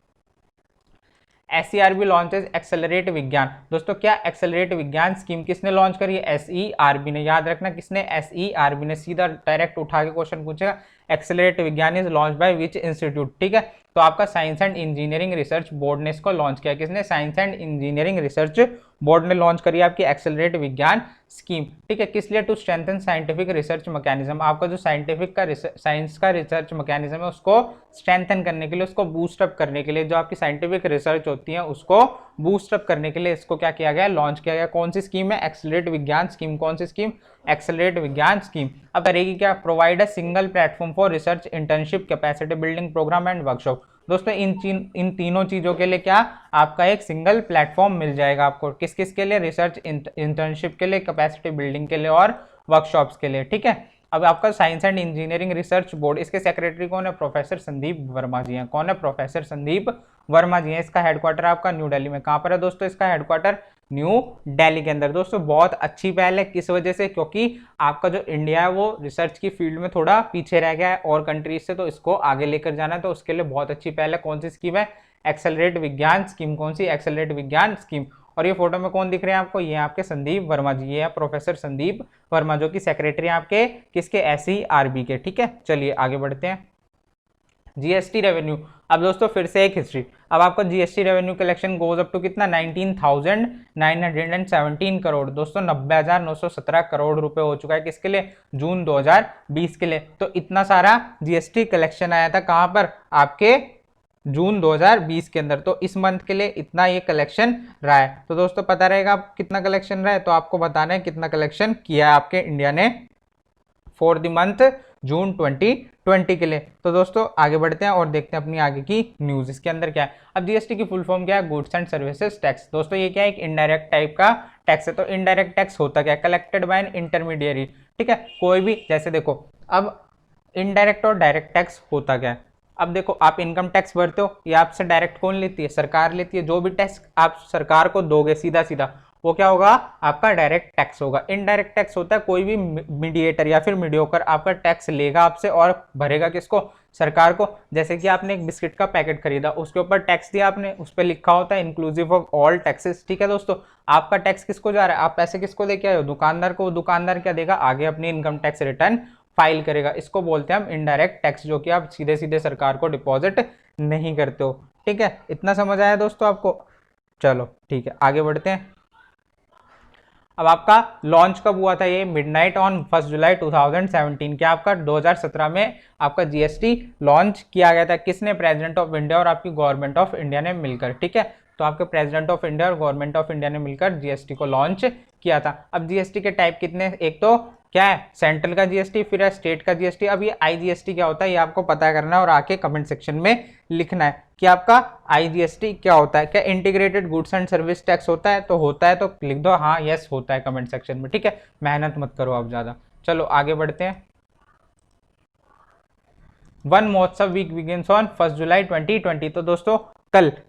SERB लॉन्चेस एक्सेलरेट विज्ञान। दोस्तों क्या, एक्सेलरेट विज्ञान स्कीम किसने लॉन्च करी है, SERB ने। याद रखना किसने, SERB ने। सीधा डायरेक्ट उठा के क्वेश्चन पूछेगा, accelerate Vigyan is launch by which institute, ठीक है। तो आपका science and engineering research board ने इसको लॉन्च किया। किसने? Science and engineering research board ने लॉन्च करी आपकी एक्सेलरेट विज्ञान स्कीम। ठीक है, किस लिए? To strengthen scientific research mechanism. आपका जो साइंटिफिक का साइंस का रिसर्च मैकेनिज्म है उसको स्ट्रेंथन करने के लिए, उसको बूस्ट अप करने के लिए, जो आपकी साइंटिफिक रिसर्च होती है उसको बूस्ट अप करने के लिए इसको क्या किया गया? लॉन्च किया गया। कौन सी स्कीम है? Accelerate Vigyan scheme. कौन सी स्कीम? Accelerate Vigyan scheme. अब करेगी क्या? Provide a single platform for research, internship, capacity building programme and workshop. दोस्तों इन तीनों चीजों के लिए क्या आपका एक सिंगल प्लेटफॉर्म मिल जाएगा आपको। किस किस के लिए? रिसर्च, इंटर्नशिप के लिए, कैपेसिटी बिल्डिंग के लिए और वर्कशॉप्स के लिए। ठीक है, अब आपका science and engineering research board, इसके सेक्रेटरी कौन है? प्रोफेसर संदीप वर्मा जी हैं। कौन है? प्रोफेसर संदीप वर्मा जी हैं। इसका हेडक्वार्टर आपका न्यू दिल्ली में। कहां पर है दोस्तों इसका हेडक्वार्टर? न्यू दिल्ली के अंदर। दोस्तों बहुत अच्छी पहल है। किस वजह से? क्योंकि आपका जो इंडिया है वो रिसर्च की फील्ड में थोड़ा पीछे रह गया है और कंट्रीज से, तो इसको आगे लेकर जाना है, तो उसके लिए बहुत अच्छी पहल है। कौन सी स्कीम है? Accelerate Vigyan scheme. कौन सी? Accelerate Vigyan scheme. और ये फोटो में कौन दिख रहे हैं आपको? ये आपके संदीप वर्मा जी, ये है प्रोफेसर संदीप वर्मा, जो कि सेक्रेटरी आपके किसके? SERB के। ठीक है, चलिए आगे बढ़ते हैं। GST revenue. अब दोस्तों फिर से एक हिस्ट्री। अब आपका GST revenue collection goes up to कितना? 19,917 करोड़। दोस्तों 90,917 करोड़ रुपए हो चुका है। किसके लिए? जून 2020 के लिए। तो इतना सारा जीएसटी कलेक्शन आया था कहां पर? आपके जून 2020 के अंदर। तो इस मंथ के लिए इतना ये कलेक्शन रहा है। तो दोस्तों पता रहेगा आप कितना कलेक्शन रहा है, तो आपको बताना है कितना कलेक्शन किया है आपके इंडिया ने फॉर द मंथ जून 2020 के लिए। तो दोस्तों आगे बढ़ते हैं और देखते हैं अपनी आगे की न्यूज। इसके अंदर क्या है? अब जीएसटी की फुल फॉर्म क्या है? Goods and services tax. दोस्तों ये क्या है? एक इनडायरेक्ट टाइप का टैक्स है। तो इनडायरेक्ट टैक्स होता क्या है? Collected by N intermediary. ठीक है, कोई भी, जैसे देखो अब इनडायरेक्ट और डायरेक्ट टैक्स होता क्या है? अब देखो आप इनकम टैक्स भरते हो, ये आपसे डायरेक्ट कौन लेती है? सरकार लेती है। जो भी टैक्स आप सरकार को दोगे सीधा सीधा, वो क्या होगा? आपका डायरेक्ट टैक्स होगा। इनडायरेक्ट टैक्स होता है कोई भी मीडिएटर या फिर मीडियोकर आपका टैक्स लेगा आपसे और भरेगा किसको? सरकार को। जैसे कि आपने एक बिस्किट का पैकेट खरीदा, उसके ऊपर टैक्स दिया आपने, उस पर लिखा होता है इंक्लूसिव ऑफ ऑल टैक्सेस। ठीक है दोस्तों, आपका टैक्स किसको जा रहा है? आप पैसे किसको लेके आए हो? दुकानदार को। दुकानदार क्या देगा? आगे अपनी इनकम टैक्स रिटर्न फाइल करेगा। इसको बोलते हैं हम इनडायरेक्ट टैक्स, जो कि आप सीधे सीधे सरकार को डिपॉजिट नहीं करते हो। ठीक है, इतना समझ आया दोस्तों आपको? चलो ठीक है, आगे बढ़ते हैं। अब आपका लॉन्च कब हुआ था? ये मिडनाइट ऑन 1 जुलाई 2017 क्या आपका 2017 में आपका जीएसटी लॉन्च किया गया था। किसने? प्रेसिडेंट ऑफ इंडिया और आपकी गवर्नमेंट ऑफ इंडिया ने मिलकर। ठीक है, तो आपके प्रेसिडेंट ऑफ इंडिया और गवर्नमेंट ऑफ इंडिया ने मिलकर जीएसटी को लॉन्च किया था। अब जीएसटी के टाइप कितने? एक तो क्या है? सेंट्रल का जीएसटी, फिर है स्टेट का जीएसटी। अब ये आईजीएसटी क्या होता है ये आपको पता करना है और आके कमेंट सेक्शन में लिखना है कि आपका आईजीएसटी क्या होता है। क्या integrated goods and service tax होता है? तो होता है, तो लिख दो हाँ यस होता है कमेंट सेक्शन में। ठीक है, मेहनत मत करो आप ज्यादा। चलो आगे बढ़ते हैं। वन महोत्सव वीक बिगिंस ऑन 1 जुलाई 2020। तो दोस्तों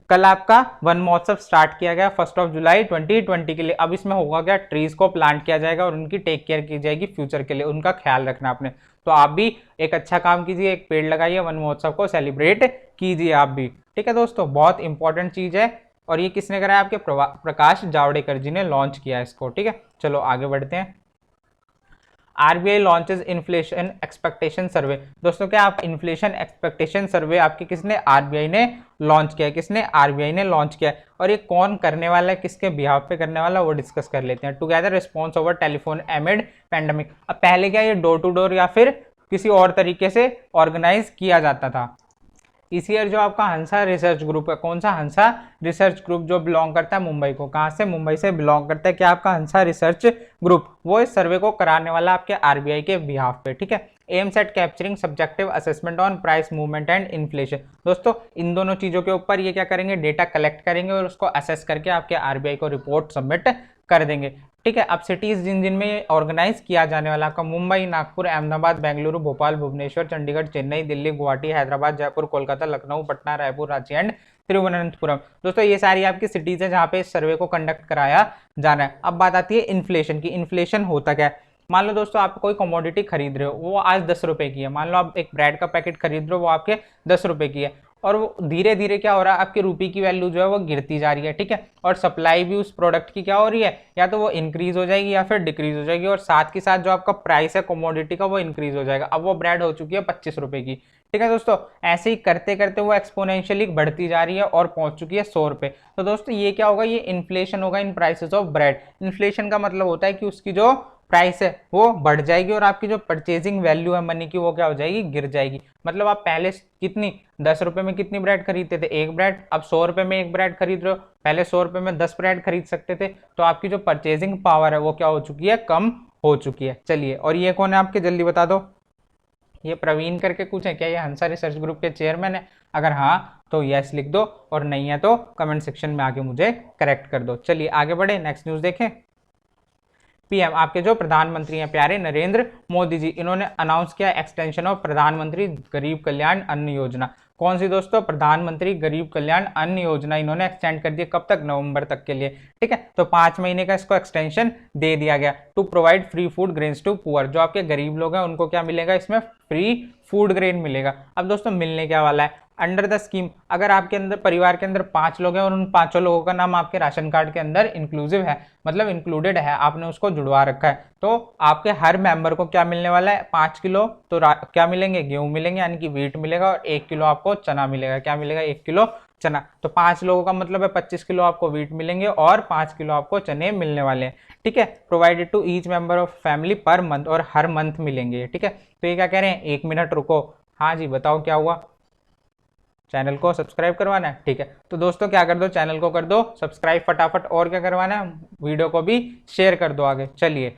कल आपका वन महोत्सव स्टार्ट किया गया 1 जुलाई 2020 के लिए। अब इसमें होगा क्या? ट्रीज को प्लांट किया जाएगा और उनकी टेक केयर की जाएगी फ्यूचर के लिए, उनका ख्याल रखना आपने। तो आप भी एक अच्छा काम कीजिए, एक पेड़ लगाइए, वन महोत्सव को सेलिब्रेट कीजिए आप भी। ठीक है दोस्तों, बहुत इंपॉर्टेंट चीज है और ये किसने करा है? आपके प्रकाश जावड़ेकर जी ने लॉन्च किया है इसको। ठीक है, चलो आगे बढ़ते हैं। आरबीआई लॉन्चेस इन्फ्लेशन एक्सपेक्टेशन सर्वे। दोस्तों क्या आप इन्फ्लेशन एक्सपेक्टेशन सर्वे आपके किसने? आरबीआई ने लॉन्च किया है। किसने? आरबीआई ने लॉन्च किया है। और ये कौन करने वाला है, किसके बिहाफ पे करने वाला है, वो डिस्कस कर लेते हैं। Together response over telephone एमिड pandemic. अब पहले क्या ये डोर टू डोर या फिर किसी और तरीके से ऑर्गेनाइज किया जाता था। इस ईयर जो आपका हंसा रिसर्च ग्रुप है, कौन सा? हंसा रिसर्च ग्रुप, जो बिलोंग करता है मुंबई को। कहां से? मुंबई से बिलोंग करता है। क्या आपका हंसा रिसर्च ग्रुप, वो इस सर्वे को कराने वाला आपके आरबीआई के बिहाफ पे। ठीक है, aims at capturing subjective assessment on price movement and inflation. दोस्तों इन दोनों चीजों के ऊपर ये क्या करेंगे? डेटा कलेक्ट करेंगे और उसको असेस करके आपके आरबीआई को रिपोर्ट सबमिट कर देंगे। ठीक है, अब सिटीज जिन जिन में ऑर्गेनाइज किया जाने वाला आपका मुंबई, नागपुर, अहमदाबाद, बेंगलुरु, भोपाल, भुवनेश्वर, चंडीगढ़, चेन्नई, दिल्ली, गुवाहाटी, हैदराबाद, जयपुर, कोलकाता, लखनऊ, पटना, रायपुर, रांची एंड तिरुवनंतपुरम। दोस्तों ये सारी आपकी सिटीज है जहां पे इस सर्वे को कंडक्ट कराया जाना है। अब बात आती है इन्फ्लेशन की। इन्फ्लेशन होता क्या है? मान लो दोस्तों आप कोई कमोडिटी खरीद रहे हो, वो आज 10 रुपए की है। मान लो आप एक ब्रेड का पैकेट खरीद रहे हो, वो आपके 10 रुपए की है। और वो धीरे धीरे क्या हो रहा है, आपकी रुपये की वैल्यू जो है वो गिरती जा रही है, ठीक है। और सप्लाई भी उस प्रोडक्ट की क्या हो रही है, या तो वो इंक्रीज हो जाएगी या फिर डिक्रीज हो जाएगी, और साथ के साथ जो आपका प्राइस है कमोडिटी का वो इंक्रीज हो जाएगा। अब वो ब्रेड हो चुकी है 25 रुपए की, ठीक है दोस्तों। ऐसे ही करते करते वो एक्सपोनेंशियली बढ़ती जा रही है और पहुंच चुकी है 100 रुपए। तो दोस्तों ये क्या होगा, ये इन्फ्लेशन होगा इन प्राइसेस ऑफ ब्रेड। इन्फ्लेशन का मतलब होता है कि उसकी जो प्राइस है वो बढ़ जाएगी और आपकी जो परचेजिंग वैल्यू है मनी की वो क्या हो जाएगी, गिर जाएगी। मतलब आप पहले कितनी 10 रुपए में कितनी ब्रेड खरीदते थे, एक ब्रेड, अब 100 रुपए में एक ब्रेड खरीद रहे हो, पहले 100 रुपए में 10 ब्रेड खरीद सकते थे। तो आपकी जो परचेजिंग पावर है वो क्या हो चुकी है, कम हो चुकी है। चलिए, और ये कौन है आपके, जल्दी बता दो। ये प्रवीण करके कुछ है क्या, ये हंसा रिसर्च ग्रुप के चेयरमैन है? अगर हाँ तो यस लिख दो, और नहीं है तो कमेंट सेक्शन में आके मुझे करेक्ट कर दो। चलिए आगे बढ़े, नेक्स्ट न्यूज देखें। पीएम, आपके जो प्रधानमंत्री हैं प्यारे नरेंद्र मोदी जी, इन्होंने अनाउंस किया एक्सटेंशन ऑफ प्रधानमंत्री गरीब कल्याण अन्न योजना। कौन सी दोस्तों, प्रधानमंत्री गरीब कल्याण अन्न योजना इन्होंने एक्सटेंड कर दी, कब तक, नवंबर तक के लिए, ठीक है। तो 5 महीने का इसको एक्सटेंशन दे दिया गया। To provide free food grains to poor, जो आपके गरीब लोग हैं उनको क्या मिलेगा, इसमें फ्री फूड ग्रेन मिलेगा। अब दोस्तों मिलने क्या वाला है, अंडर द स्कीम, अगर आपके अंदर परिवार के अंदर 5 लोग हैं और उन 5 लोगों का नाम आपके राशन कार्ड के अंदर इंक्लूसिव है, मतलब इंक्लूडेड है, आपने उसको जुड़वा रखा है, तो आपके हर मेंबर को क्या मिलने वाला है, 5 किलो तो क्या मिलेंगे, गेहूं मिलेंगे, यानी कि व्हीट मिलेगा, और 1 किलो आपको चना मिलेगा। क्या मिलेगा, 1 किलो चना। तो 5 लोगों का मतलब है 25 किलो आपको व्हीट मिलेंगे और 5 किलो आपको चने मिलने वाले हैं, ठीक है। Provided to each member of family per month, और हर मंथ मिलेंगे, ठीक है। तो ये क्या कह रहे हैं, 1 मिनट रुको, हाँ जी बताओ क्या हुआ, चैनल को सब्सक्राइब करवाना है, ठीक है। तो दोस्तों क्या कर दो, चैनल को कर दो सब्सक्राइब फटाफट, और क्या करवाना है, वीडियो को भी शेयर कर दो आगे। चलिए,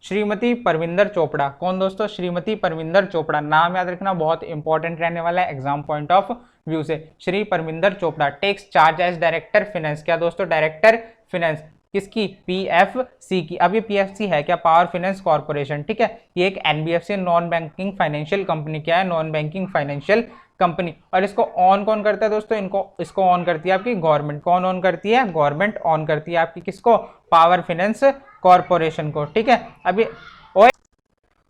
श्रीमती परविंदर चोपड़ा, कौन दोस्तों, श्रीमती परविंदर चोपड़ा, नाम याद रखना बहुत इंपॉर्टेंट रहने वाला है एग्जाम पॉइंट ऑफ व्यू से। Shri Parvinder Chopra takes charge as director finance, क्या दोस्तों, डायरेक्टर फाइनेंस किसकी, पीएफसी की। अब ये पीएफसी है क्या, पावर फाइनेंस कॉर्पोरेशन, ठीक है। ये एक NBFC non banking financial company, क्या है, नॉन बैंकिंग फाइनेंशियल कंपनी। और इसको ऑन कौन करता है दोस्तों, इसको ऑन करती है आपकी गवर्नमेंट। कौन ऑन करती है, गवर्नमेंट ऑन करती है आपकी किसको, पावर फाइनेंस कॉर्पोरेशन को, ठीक है। अभी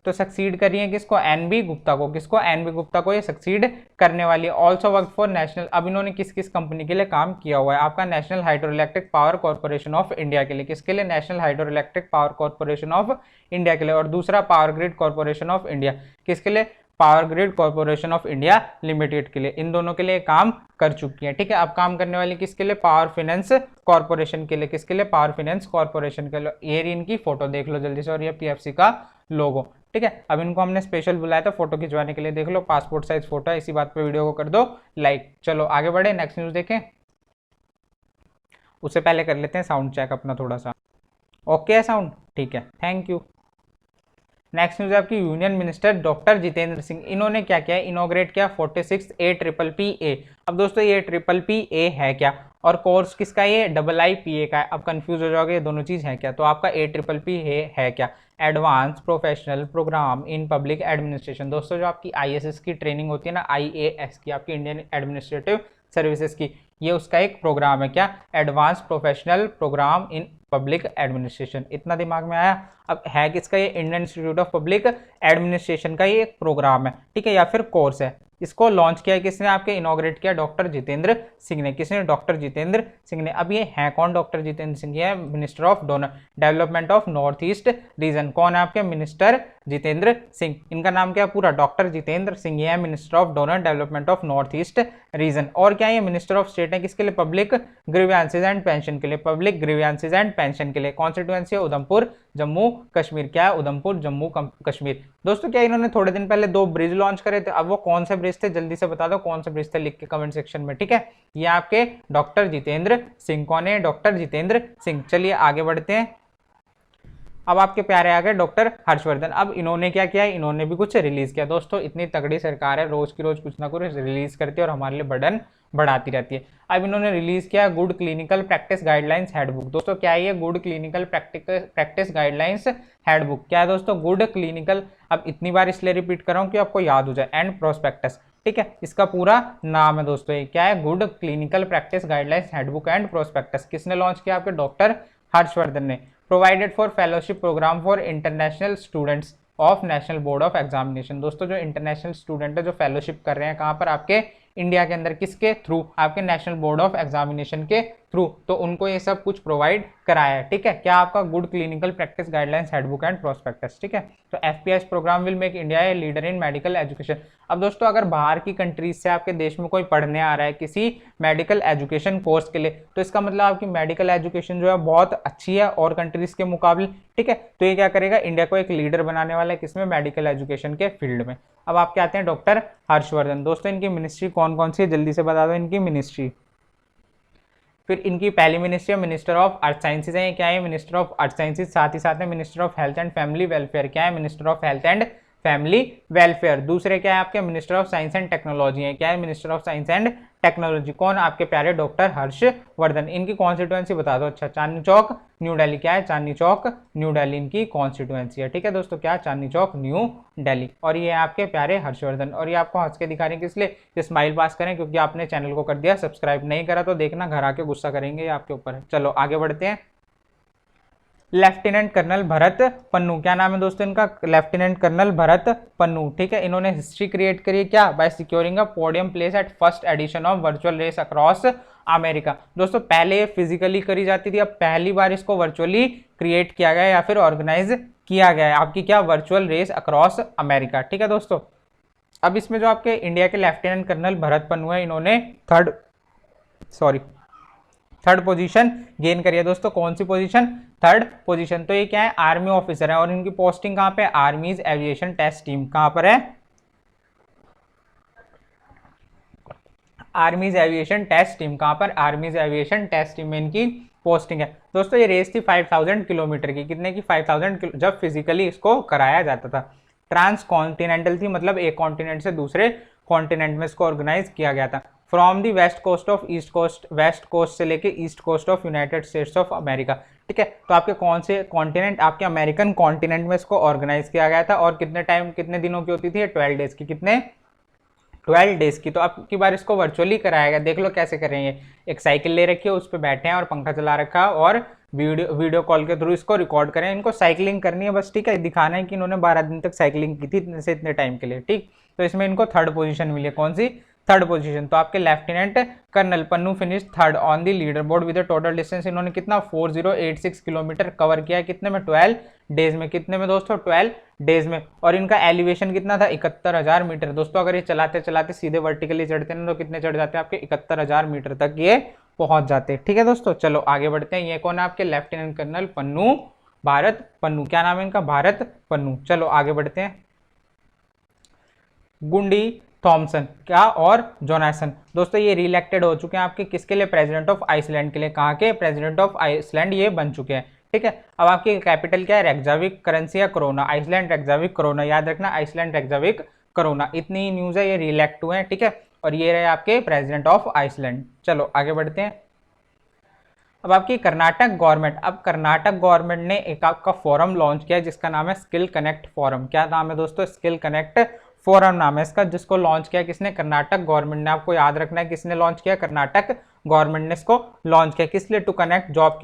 तो सक्सीड कर रही है किसको, एनबी गुप्ता को, किसको, एनबी गुप्ता को ये सक्सीड करने वाली है। ऑल्सो वर्क फॉर नेशनल, अब इन्होंने किस किस कंपनी के लिए काम किया हुआ है, आपका national hydro electric power corporation of India के लिए, किसके लिए, national hydro electric power corporation of India के लिए, और दूसरा power grid corporation of India, किसके लिए, power grid corporation of India limited के लिए। इन दोनों के लिए काम कर चुकी है, ठीक है। अब काम करने वाली किसके लिए, पावर फाइनेंस कॉर्पोरेशन के लिए, किसके लिए, पावर फाइनेंस कॉर्पोरेशन के लिए। ये इनकी फोटो देख लो जल्दी से, और ये पीएफसी का लोगो, ठीक है। अब इनको हमने स्पेशल बुलाया था फोटो खिंचवाने के लिए, देख लो पासपोर्ट साइज फोटो है। इसी बात पे वीडियो को कर दो लाइक। चलो आगे बढ़े, नेक्स्ट न्यूज देखें। उससे पहले कर लेते हैं साउंड चेक अपना थोड़ा सा, ओके है साउंड, ठीक है, थैंक यू। नेक्स्ट न्यूज है आपकी, union minister doctor Jitendra Singh, इन्होंने क्या किया, इनोग्रेट किया 46 APPPA। अब दोस्तों ये APPPA है क्या, और कोर्स किसका, ये IIPA का है। अब कंफ्यूज हो जाओगे ये दोनों चीज है क्या, तो आपका APPPA है क्या, advance professional programme in public administration. दोस्तों जो आपकी IAS की ट्रेनिंग होती है ना, IAS की, आपकी इंडियन एडमिनिस्ट्रेटिव सर्विसेज की, ये उसका एक प्रोग्राम है, क्या, advance professional programme in public administration. इतना दिमाग में आया। अब है किसका, ये Indian institute of public administration का ये एक प्रोग्राम है, ठीक है, या फिर कोर्स है। इसको लॉन्च किया किसने, आपके इनॉग्रेट किया डॉक्टर जितेंद्र सिंह ने। किसने, डॉक्टर जितेंद्र सिंह ने। अब ये है कौन, डॉक्टर जितेंद्र सिंह, है minister of donor development of north east region. कौन है आपके, मिनिस्टर जितेंद्र सिंह। इनका नाम क्या पूरा, डॉक्टर जितेंद्र सिंह, ये है minister of donor development of north east region. और क्या ये मिनिस्टर ऑफ स्टेट है किसके लिए, पब्लिक ग्रीवियंसेस एंड पेंशन के लिए, पब्लिक ग्रीवियंसेस एंड पेंशन के लिए। कॉन्स्टिट्यूएंसी है उधमपुर जम्मू कश्मीर, क्या है, उधमपुर जम्मू कश्मीर। दोस्तों क्या इन्होंने थोड़े दिन पहले 2 ब्रिज लॉन्च करे थे, अब वो कौन से ब्रिज थे, जल्दी से बता दो कौन से ब्रिज थे, लिख के कमेंट सेक्शन में, ठीक है। ये आपके डॉक्टर जितेंद्र सिंह, कौन है, डॉक्टर जितेंद्र सिंह। चलिए आगे बढ़ते हैं। अब आपके प्यारे आ गए डॉक्टर हर्षवर्धन। अब इन्होंने क्या किया, इन्होंने भी कुछ रिलीज किया। दोस्तों इतनी तगड़ी सरकार है, रोज की रोज कुछ ना कुछ रिलीज करती है और हमारे लिए बर्डन बढ़ाती रहती है। अब इन्होंने रिलीज किया good clinical practice guidelines handbook. दोस्तों क्या है ये, good clinical practice guidelines handbook. क्या है दोस्तों, गुड क्लिनिकल, अब इतनी बार इसलिए रिपीट कर रहा हूं कि आपको याद हो जाए, एंड प्रोस्पेक्टस, ठीक है, इसका पूरा नाम है दोस्तों। ये क्या है, good clinical practice guidelines handbook and prospectus. किसने लॉन्च किया, आपके डॉक्टर हर्षवर्धन ने। Provided for fellowship programme for international students, of national board of examination. दोस्तों जो इंटरनेशनल स्टूडेंट है जो फेलोशिप कर रहे हैं कहाँ पर, आपके इंडिया के अंदर, किसके थ्रू, आपके नेशनल बोर्ड ऑफ एग्जामिनेशन के थ्रू, तो उनको ये सब कुछ प्रोवाइड कराया है। ठीक है, क्या आपका good clinical practice guidelines handbook and prospectus. ठीक है, तो FPS programme will make India a leader in medical education. अब दोस्तों अगर बाहर की कंट्रीज से आपके देश में कोई पढ़ने आ रहा है किसी मेडिकल एजुकेशन कोर्स के लिए, तो इसका मतलब आपकी मेडिकल एजुकेशन जो है बहुत अच्छी है और कंट्रीज के मुकाबले। ठीक है, तो ये क्या करेगा, इंडिया को एक लीडर बनाने वाला है किसमें, मेडिकल एजुकेशन के फील्ड में। अब आपके आते हैं डॉक्टर हर्षवर्धन। दोस्तों इनकी मिनिस्ट्री कौन कौन सी है, जल्दी से बता दो इनकी मिनिस्ट्री। फिर इनकी पहली मिनिस्ट्री है मिनिस्टर ऑफ अर्थ साइंसेज है, क्या है, मिनिस्टर ऑफ अर्थ साइंसेज। साथ ही साथ में minister of health and family welfare, क्या है, minister of health and family welfare. दूसरे क्या है आपके, minister of science and technology है, क्या है, minister of science and technology. कौन, आपके प्यारे डॉक्टर हर्षवर्धन। इनकी कॉन्स्टिट्यूएंसी बता दो। अच्छा, चांदनी चौक न्यू दिल्ली, क्या है, चांदनी चौक न्यू दिल्ली इनकी कॉन्स्टिट्यूएंसी है। ठीक है दोस्तों, क्या, चांदनी चौक न्यू दिल्ली। और ये आपके प्यारे हर्षवर्धन, और ये आपको हंस के दिखा रहे हैं किस लिए, ये स्माइल पास करें क्योंकि आपने चैनल को कर दिया सब्सक्राइब, नहीं करा तो देखना घर आके गुस्सा करेंगे ये आपके ऊपर। चलो आगे बढ़ते हैं। लेफ्टिनेंट कर्नल भरत पन्नू, क्या नाम है दोस्तों इनका, लेफ्टिनेंट कर्नल भरत पन्नू। ठीक है, इन्होंने हिस्ट्री क्रिएट करी है, क्या, by securing a podium place at first edition of virtual race across America. दोस्तों पहले फिजिकली करी जाती थी, अब पहली बार इसको वर्चुअली क्रिएट किया गया या फिर ऑर्गेनाइज किया गया है आपकी, क्या, वर्चुअल रेस अक्रॉस अमेरिका। ठीक है दोस्तों, अब इसमें जो आपके इंडिया के लेफ्टिनेंट कर्नल भरत पन्नू है, इन्होंने थर्ड पोजीशन गेन करी है। दोस्तों कौन सी पोजीशन, थर्ड पोजीशन। तो ये क्या है, आर्मी ऑफिसर है और इनकी पोस्टिंग कहाँ पे, आर्मीज एविएशन टेस्ट टीम, कहाँ पर है, आर्मीज एविएशन टेस्ट टीम, कहाँ पर, आर्मीज एविएशन टेस्ट टीम में इनकी पोस्टिंग है। दोस्तों ये रेस थी 5000 किलोमीटर की, कितने की, 5000 जब फिजिकली इसको कराया जाता था। ट्रांस कॉन्टिनेंटल थी, मतलब एक कॉन्टिनेंट से दूसरे कॉन्टिनेंट में इसको ऑर्गेनाइज किया गया था। From the west coast of east coast, west coast से लेके east coast of United States of America. ठीक है, तो आपके कौन से कॉन्टिनेंट, आपके अमेरिकन कॉन्टिनेंट में इसको ऑर्गेनाइज किया गया था। और कितने टाइम, कितने दिनों की होती थी, 12 डेज की, कितने, 12 डेज की। तो अब की बार इसको वर्चुअली कराया गया, देख लो कैसे करेंगे। एक साइकिल ले रखी है, उस पर बैठे हैं और पंखा चला रखा है और वीडियो कॉल के थ्रू इसको रिकॉर्ड करें। इनको साइकिलिंग करनी है बस, ठीक है, दिखाना है कि इन्होंने 12 दिन तक साइकिलिंग की थी इतने से इतने टाइम के लिए। ठीक, तो इसमें इनको थर्ड पोजीशन मिली है, कौन सी, थर्ड पोजीशन। तो आपके lieutenant colonel Pannu finish third on the leader board with total distance, इन्होंने कितना, 4086 किलोमीटर कवर किया है, कितने में, 12 डेज में। कितने में दोस्तों, 12 डेज में। और इनका एलिवेशन कितना था, 71,000 मीटर। दोस्तों अगर ये चलाते चलाते सीधे वर्टिकली चढ़ते हैं तो कितने चढ़ जाते हैं आपके, 71,000 मीटर तक ये पहुंच जाते हैं। ठीक है दोस्तों, चलो आगे बढ़ते हैं। ये कौन है आपके, लेफ्टिनेंट कर्नल पन्नू, भारत पन्नू, क्या नाम है इनका, भारत पन्नू। चलो आगे बढ़ते हैं। गुंडी थॉमसन, क्या, और जोनासन। दोस्तों ये रिइलेक्टेड हो चुके हैं आपके किसके लिए, प्रेसिडेंट ऑफ आइसलैंड के लिए। कहाँ के, प्रेसिडेंट ऑफ आइसलैंड ये बन चुके हैं। ठीक है, अब आपकी कैपिटल क्या है, रेक्जाविक, करेंसी है कोरोना, आइसलैंड रेक्जाविक कोरोना, याद रखना, आइसलैंड रेक्जाविक कोरोना। इतनी न्यूज है, ये रिइलेक्ट हुए हैं। ठीक है, और ये रहे आपके प्रेसिडेंट ऑफ आइसलैंड। चलो आगे बढ़ते हैं। अब आपकी कर्नाटक गवर्नमेंट, अब कर्नाटक गवर्नमेंट ने एक आपका फोरम लॉन्च किया जिसका नाम है स्किल कनेक्ट फोरम। क्या नाम है दोस्तों, स्किल कनेक्ट फोरम नाम है इसका, जिसको लॉन्च किया किसने, कर्नाटक गवर्नमेंट ने। आपको याद रखना है किसने लॉन्च किया, कर्नाटक गवर्नमेंट ने इसको लॉन्च किया। किस लिए, टू कनेक्ट जॉब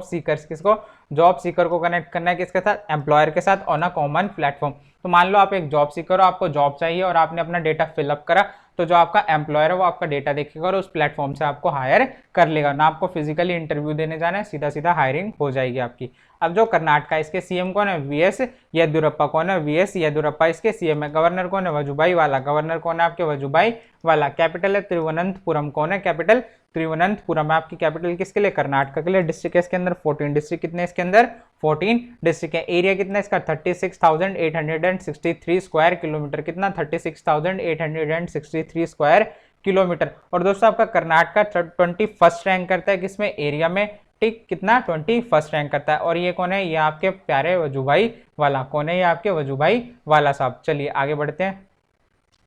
सीकर्स, किसको, जॉब सीकर को कनेक्ट करना है किसके साथ, एम्प्लॉयर के साथ, ऑन अ कॉमन प्लेटफॉर्म। तो मान लो आप एक जॉब सीकर हो, आपको जॉब चाहिए और आपने अपना डेटा फिलअप करा, तो जो आपका एम्प्लॉयर है वो आपका डेटा देखेगा और उस प्लेटफॉर्म से आपको हायर कर लेगा ना, आपको फिजिकली इंटरव्यू देने जाना है, सीधा सीधा हायरिंग हो जाएगी आपकी। अब जो कर्नाटक है इसके सीएम कौन है, वीएस येदियुरप्पा। कौन है, वीएस येदियुरप्पा इसके सीएम है। गवर्नर कौन है, वजुभाई वाला। गवर्नर कौन है आपके, वजुभाई वाला। कैपिटल है तिरुवनंतपुरम। कौन है, कैपिटल तिरुवनंतपुरम। आपकी कैपिटल किसके लिए, कर्नाटक के लिए। डिस्ट्रिक्ट है इसके अंदर 14 डिस्ट्रिक्ट, कितने इसके अंदर 14 डिस्ट्रिक्ट है। एरिया कितना इसका 36,863 स्क्वायर किलोमीटर, कितना 36,863 स्क्वायर किलोमीटर। और दोस्तों आपका कर्नाटक 21st रैंक करता है किसमें, एरिया में। ठीक, कितना 21st रैंक करता है। और ये कौन है, ये आपके प्यारे वजुभाई वाला। कौन है, ये आपके वजुभाई वाला साहब। चलिए आगे बढ़ते हैं।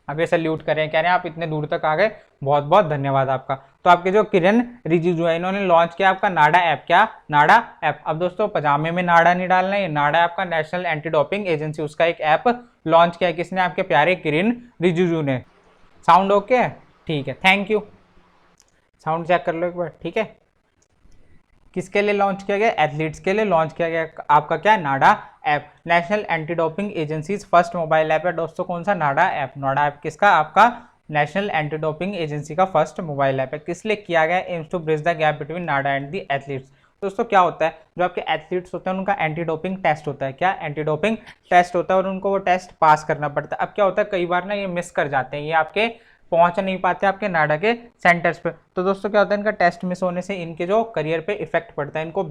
अब ये सल्यूट करें, कह रहे हैं आप इतने दूर तक आ गए, बहुत बहुत धन्यवाद आपका। तो आपके जो किरण रिजिजू है इन्होंने लॉन्च किया आपका नाडा ऐप। क्या, नाडा ऐप। अब दोस्तों पजामे में नाडा नहीं डालना है, नाडा आपका नेशनल एंटी डोपिंग एजेंसी, उसका एक ऐप लॉन्च किया। किसने, आपके प्यारे किरण रिजिजू ने। साउंड ओके है, ठीक है, थैंक यू। साउंड चेक कर लो एक बार, ठीक है। किसके लिए लॉन्च किया गया, एथलीट्स के लिए लॉन्च किया गया आपका क्या, NADA app, national anti doping agency's first mobile app है दोस्तों कौन सा, नाडा ऐप। नाडा ऐप किसका, आपका नेशनल एंटी डोपिंग एजेंसी का फर्स्ट मोबाइल ऐप है। किस लिए किया गया, aims to bridge the gap between NADA and the athletes. दोस्तों क्या होता है, जो आपके एथलीट्स होते हैं उनका एंटी डोपिंग टेस्ट होता है, क्या एंटी डोपिंग टेस्ट होता है और उनको वो टेस्ट पास करना पड़ता है। अब क्या होता है, कई बार ना ये मिस कर जाते हैं, ये आपके पहुंच नहीं पाते आपके नाडा के सेंटर्स पे। तो दोस्तों क्या होता है, इनका टेस्ट मिस होने से इनके जो करियर पे इफेक्ट पड़ता है, इनको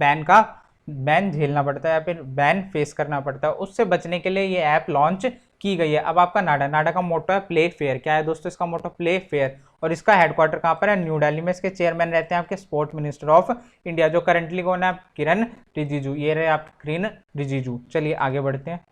बैन झेलना पड़ता है या फिर बैन फेस करना पड़ता है। उससे बचने के लिए ये ऐप लॉन्च की गई है। अब आपका नाडा का मोटो है प्ले फेयर। क्या है दोस्तों इसका मोटो, प्ले फेयर। और इसका हेडक्वार्टर कहाँ पर है, न्यू दिल्ली में। इसके चेयरमैन रहते हैं आपके स्पोर्ट मिनिस्टर ऑफ इंडिया, जो करंटली कौन है, किरण रिजिजू। ये रहे आप किरण रिजिजू। चलिए आगे बढ़ते हैं।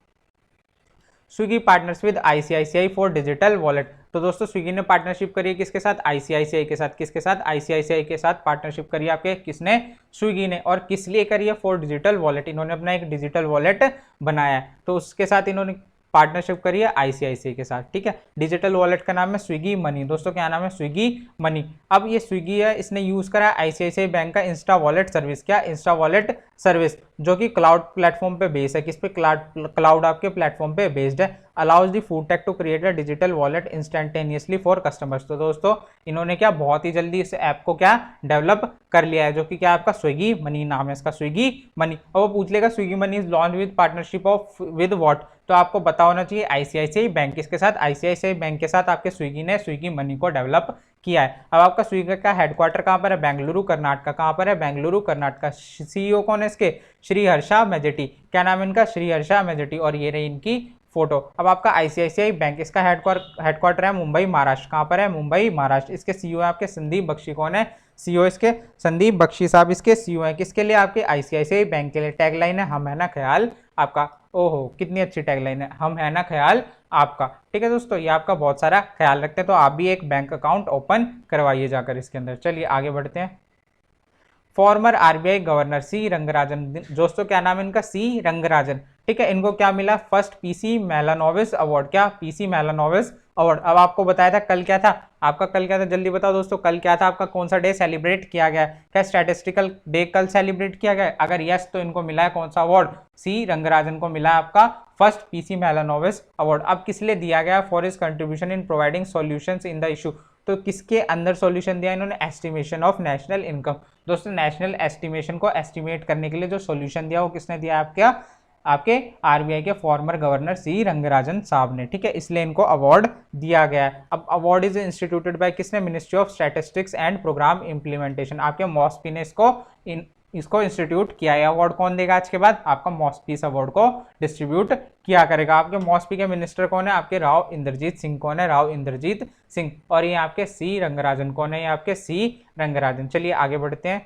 Swiggy partners with ICICI for digital wallet. तो दोस्तों स्विगी ने पार्टनरशिप करी है किसके साथ, आईसीआईसीआई के साथ। किसके साथ, आईसीआईसीआई के साथ पार्टनरशिप करी है आपके, किसने, स्विगी ने। और किस लिए करी है, फॉर डिजिटल वॉलेट। इन्होंने अपना एक डिजिटल वॉलेट बनाया है, तो उसके साथ इन्होंने पार्टनरशिप करी है आईसीआईसीआई के साथ, ठीक है। डिजिटल वॉलेट का नाम है स्विगी मनी। दोस्तों क्या नाम है, स्विगी मनी। अब ये स्विगी है, इसने यूज करा है आईसीआईसीआई बैंक का इंस्टा वॉलेट सर्विस। क्या, इंस्टा वॉलेट सर्विस, जो कि क्लाउड प्लेटफॉर्म पे बेस्ड है। किस पे, क्लाउड आपके प्लेटफॉर्म पे बेस्ड है। Allows the food tech to create a digital wallet instantaneously for customers. तो दोस्तों इन्होंने क्या बहुत ही जल्दी इस ऐप को क्या डेवलप कर लिया है, जो कि क्या आपका स्विगी मनी नाम है इसका, स्विगी मनी। और वो पूछ लेगा Swiggy money is launch with partnership of with what, तो आपको पता होना चाहिए आईसीआईसीआई बैंक। किसके साथ, आईसीआईसीआई बैंक के साथ आपके स्विगी ने स्विगी मनी को डेवलप किया है। अब आपका स्विगी का हेडक्वार्टर कहाँ पर है, बेंगलुरु कर्नाटक। कहाँ पर है, बेंगलुरु कर्नाटक। सीईओ कौन है इसके, श्रीहर्षा मेजेटी। क्या नाम है इनका, श्रीहर्षा मेजेटी। और ये रही इनकी फोटो। अब आपका आईसीआईसीआई बैंक, इसका हेडक्वार्टर है मुंबई महाराष्ट्र। कहाँ पर है, मुंबई महाराष्ट्र। इसके सीईओ है आपके संदीप बख्शी। कौन है सीईओ इसके, संदीप बख्शी साहब इसके सीईओ है। किसके लिए, आपके आईसीआईसीआई बैंक के लिए। टैगलाइन है हम है ना ख्याल आपका। ओहो कितनी अच्छी टैगलाइन है, हम है ना ख्याल आपका। ठीक है दोस्तों, ये आपका बहुत सारा ख्याल रखते हैं, तो आप भी एक बैंक अकाउंट ओपन करवाइए जाकर इसके अंदर। चलिए आगे बढ़ते हैं। Former RBI governor C Rangarajan. दोस्तों क्या नाम है इनका, सी रंगराजन। ठीक है, इनको क्या मिला, फर्स्ट पीसी मेलानोविस अवार्ड। क्या, पीसी मेलानोविस अवार्ड। अब आपको बताया था कल क्या था, आपका कल क्या था, जल्दी बताओ दोस्तों, कल क्या था आपका, कौन सा डे सेलिब्रेट किया गया। क्या स्टैटिस्टिकल डे कल सेलिब्रेट किया गया, अगर यस तो इनको मिला है कौन सा अवार्ड, सी रंगराजन को मिला है आपका फर्स्ट पीसी मेलानोविस अवार्ड। अब किस लिए दिया गया, for his contribution in providing solutions in the issue. तो किसके अंदर सॉल्यूशन दिया इन्होंने, एस्टिमेशन ऑफ नेशनल इनकम। दोस्तों नेशनल एस्टिमेशन को एस्टिमेट करने के लिए जो सॉल्यूशन दिया वो किसने दिया, आपके आरबीआई के फॉर्मर गवर्नर सी रंगराजन साहब ने। ठीक है, इसलिए इनको अवार्ड दिया गया है। अब अवार्ड इज इंस्टीट्यूटेड बाय किसने, ministry of statistics and programme implementation. आपके मॉस्पी ने इसको इंस्टीट्यूट किया है। अवार्ड कौन देगा आज के बाद, आपका मॉस्पी इस अवार्ड को डिस्ट्रीब्यूट किया करेगा। आपके मॉस्पी के मिनिस्टर कौन है, आपके राव इंद्रजीत सिंह। कौन है, राव इंद्रजीत सिंह। और ये आपके सी रंगराजन कौन है, ये आपके सी रंगराजन। चलिए आगे बढ़ते हैं।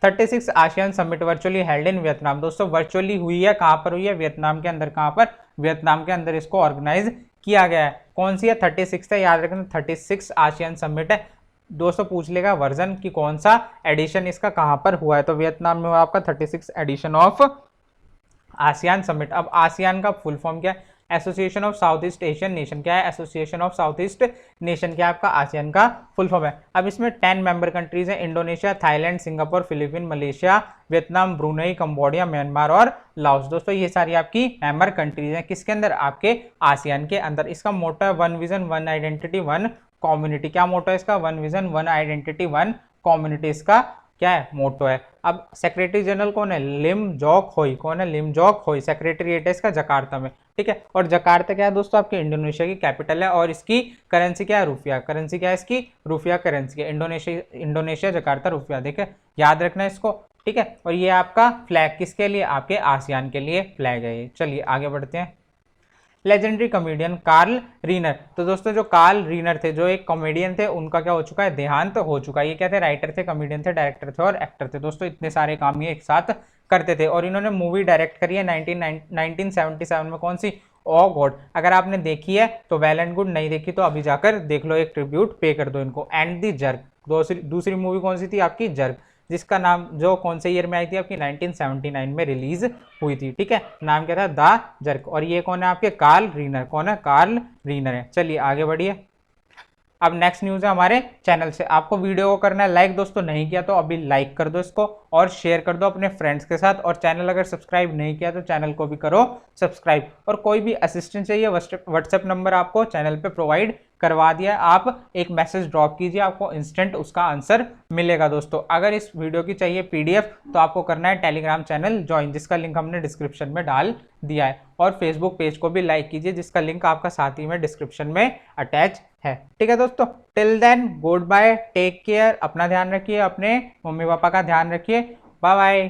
36 ASEAN summit virtually held in Vietnam. दोस्तों वर्चुअली हुई है, कहाँ पर हुई है, वियतनाम के अंदर। कहाँ पर, वियतनाम के अंदर इसको ऑर्गेनाइज किया गया है। कौन सी है, 36 है, याद रखना 36 आसियान समिट है। दोस्तों पूछ लेगा वर्जन की कौन सा एडिशन इसका कहाँ पर हुआ है, तो वियतनाम में हुआ आपका 36 एडिशन ऑफ आसियान समिट। अब आसियान का फुल फॉर्म क्या है, association of south east Asian nation. क्या है, association of south east nation. क्या आपका आसियान का फुल फॉर्म है। अब इसमें 10 मेंबर कंट्रीज हैं, Indonesia, Thailand, Singapore, Philippine, Malaysia, Vietnam, Brunei, Cambodia, Myanmar और लाओस। दोस्तों ये सारी आपकी मेंबर कंट्रीज हैं, किसके अंदर, आपके आसियान के अंदर। इसका मोटो है one vision one identity one community. क्या मोटो है इसका, one vision one identity one community इसका क्या है, मोटो है। अब सेक्रेटरी जनरल कौन है, लिम जॉक होई। कौन है, लिम जॉक होई। सेक्रेटरीट है इसका जकार्ता में। ठीक है, और जकार्ता क्या है दोस्तों, आपके इंडोनेशिया की कैपिटल है। और इसकी करेंसी क्या है, रुपया। करेंसी क्या है इसकी, रुपया करेंसी है। इंडोनेशिया जकार्ता रुपया। देखिए याद रखना इसको। ठीक है, और ये आपका फ्लैग किसके लिए, आपके आसियान के लिए फ्लैग है ये। चलिए आगे बढ़ते हैं। Legendary comedian Carl Reiner. तो दोस्तों जो कार्ल रीनर थे, जो एक कॉमेडियन थे, उनका क्या हो चुका है, देहांत हो चुका है। ये क्या थे, राइटर थे, कॉमेडियन थे, डायरेक्टर थे और एक्टर थे। दोस्तों इतने सारे काम ये एक साथ करते थे। और इन्होंने मूवी डायरेक्ट करी है 1977 में। कौन सी, ओ गॉड। अगर आपने देखी है तो वेल एंड गुड, नहीं देखी तो अभी जाकर देख लो, एक ट्रिब्यूट पे कर दो इनको। And the jerk. दूसरी मूवी कौन सी थी आपकी, जर्क, जिसका नाम जो कौन से ईयर में आई थी आपकी, 1979 में रिलीज हुई थी। ठीक है, नाम क्या था, द जर्क। और ये कौन है आपके, कार्ल रीनर। कौन है, कार्ल रीनर है। चलिए आगे बढ़िए। अब नेक्स्ट न्यूज़ है हमारे चैनल से। आपको वीडियो को करना है लाइक दोस्तों, नहीं किया तो अभी लाइक कर दो इसको और शेयर कर दो अपने फ्रेंड्स के साथ। और चैनल अगर सब्सक्राइब नहीं किया तो चैनल को भी करो सब्सक्राइब। और कोई भी असिस्टेंस चाहिए व्हाट्सएप नंबर आपको चैनल पे प्रोवाइड करवा दिया है, आप एक मैसेज ड्रॉप कीजिए, आपको इंस्टेंट उसका आंसर मिलेगा दोस्तों। अगर इस वीडियो की चाहिए पीडीएफ तो आपको करना है टेलीग्राम चैनल ज्वाइन, जिसका लिंक हमने डिस्क्रिप्शन में डाल दिया है। और फेसबुक पेज को भी लाइक कीजिए, जिसका लिंक आपका साथ ही में डिस्क्रिप्शन में अटैच है। ठीक है दोस्तों, till then goodbye, take care, अपना ध्यान रखिए, अपने मम्मी पापा का ध्यान रखिए, बाय बाय।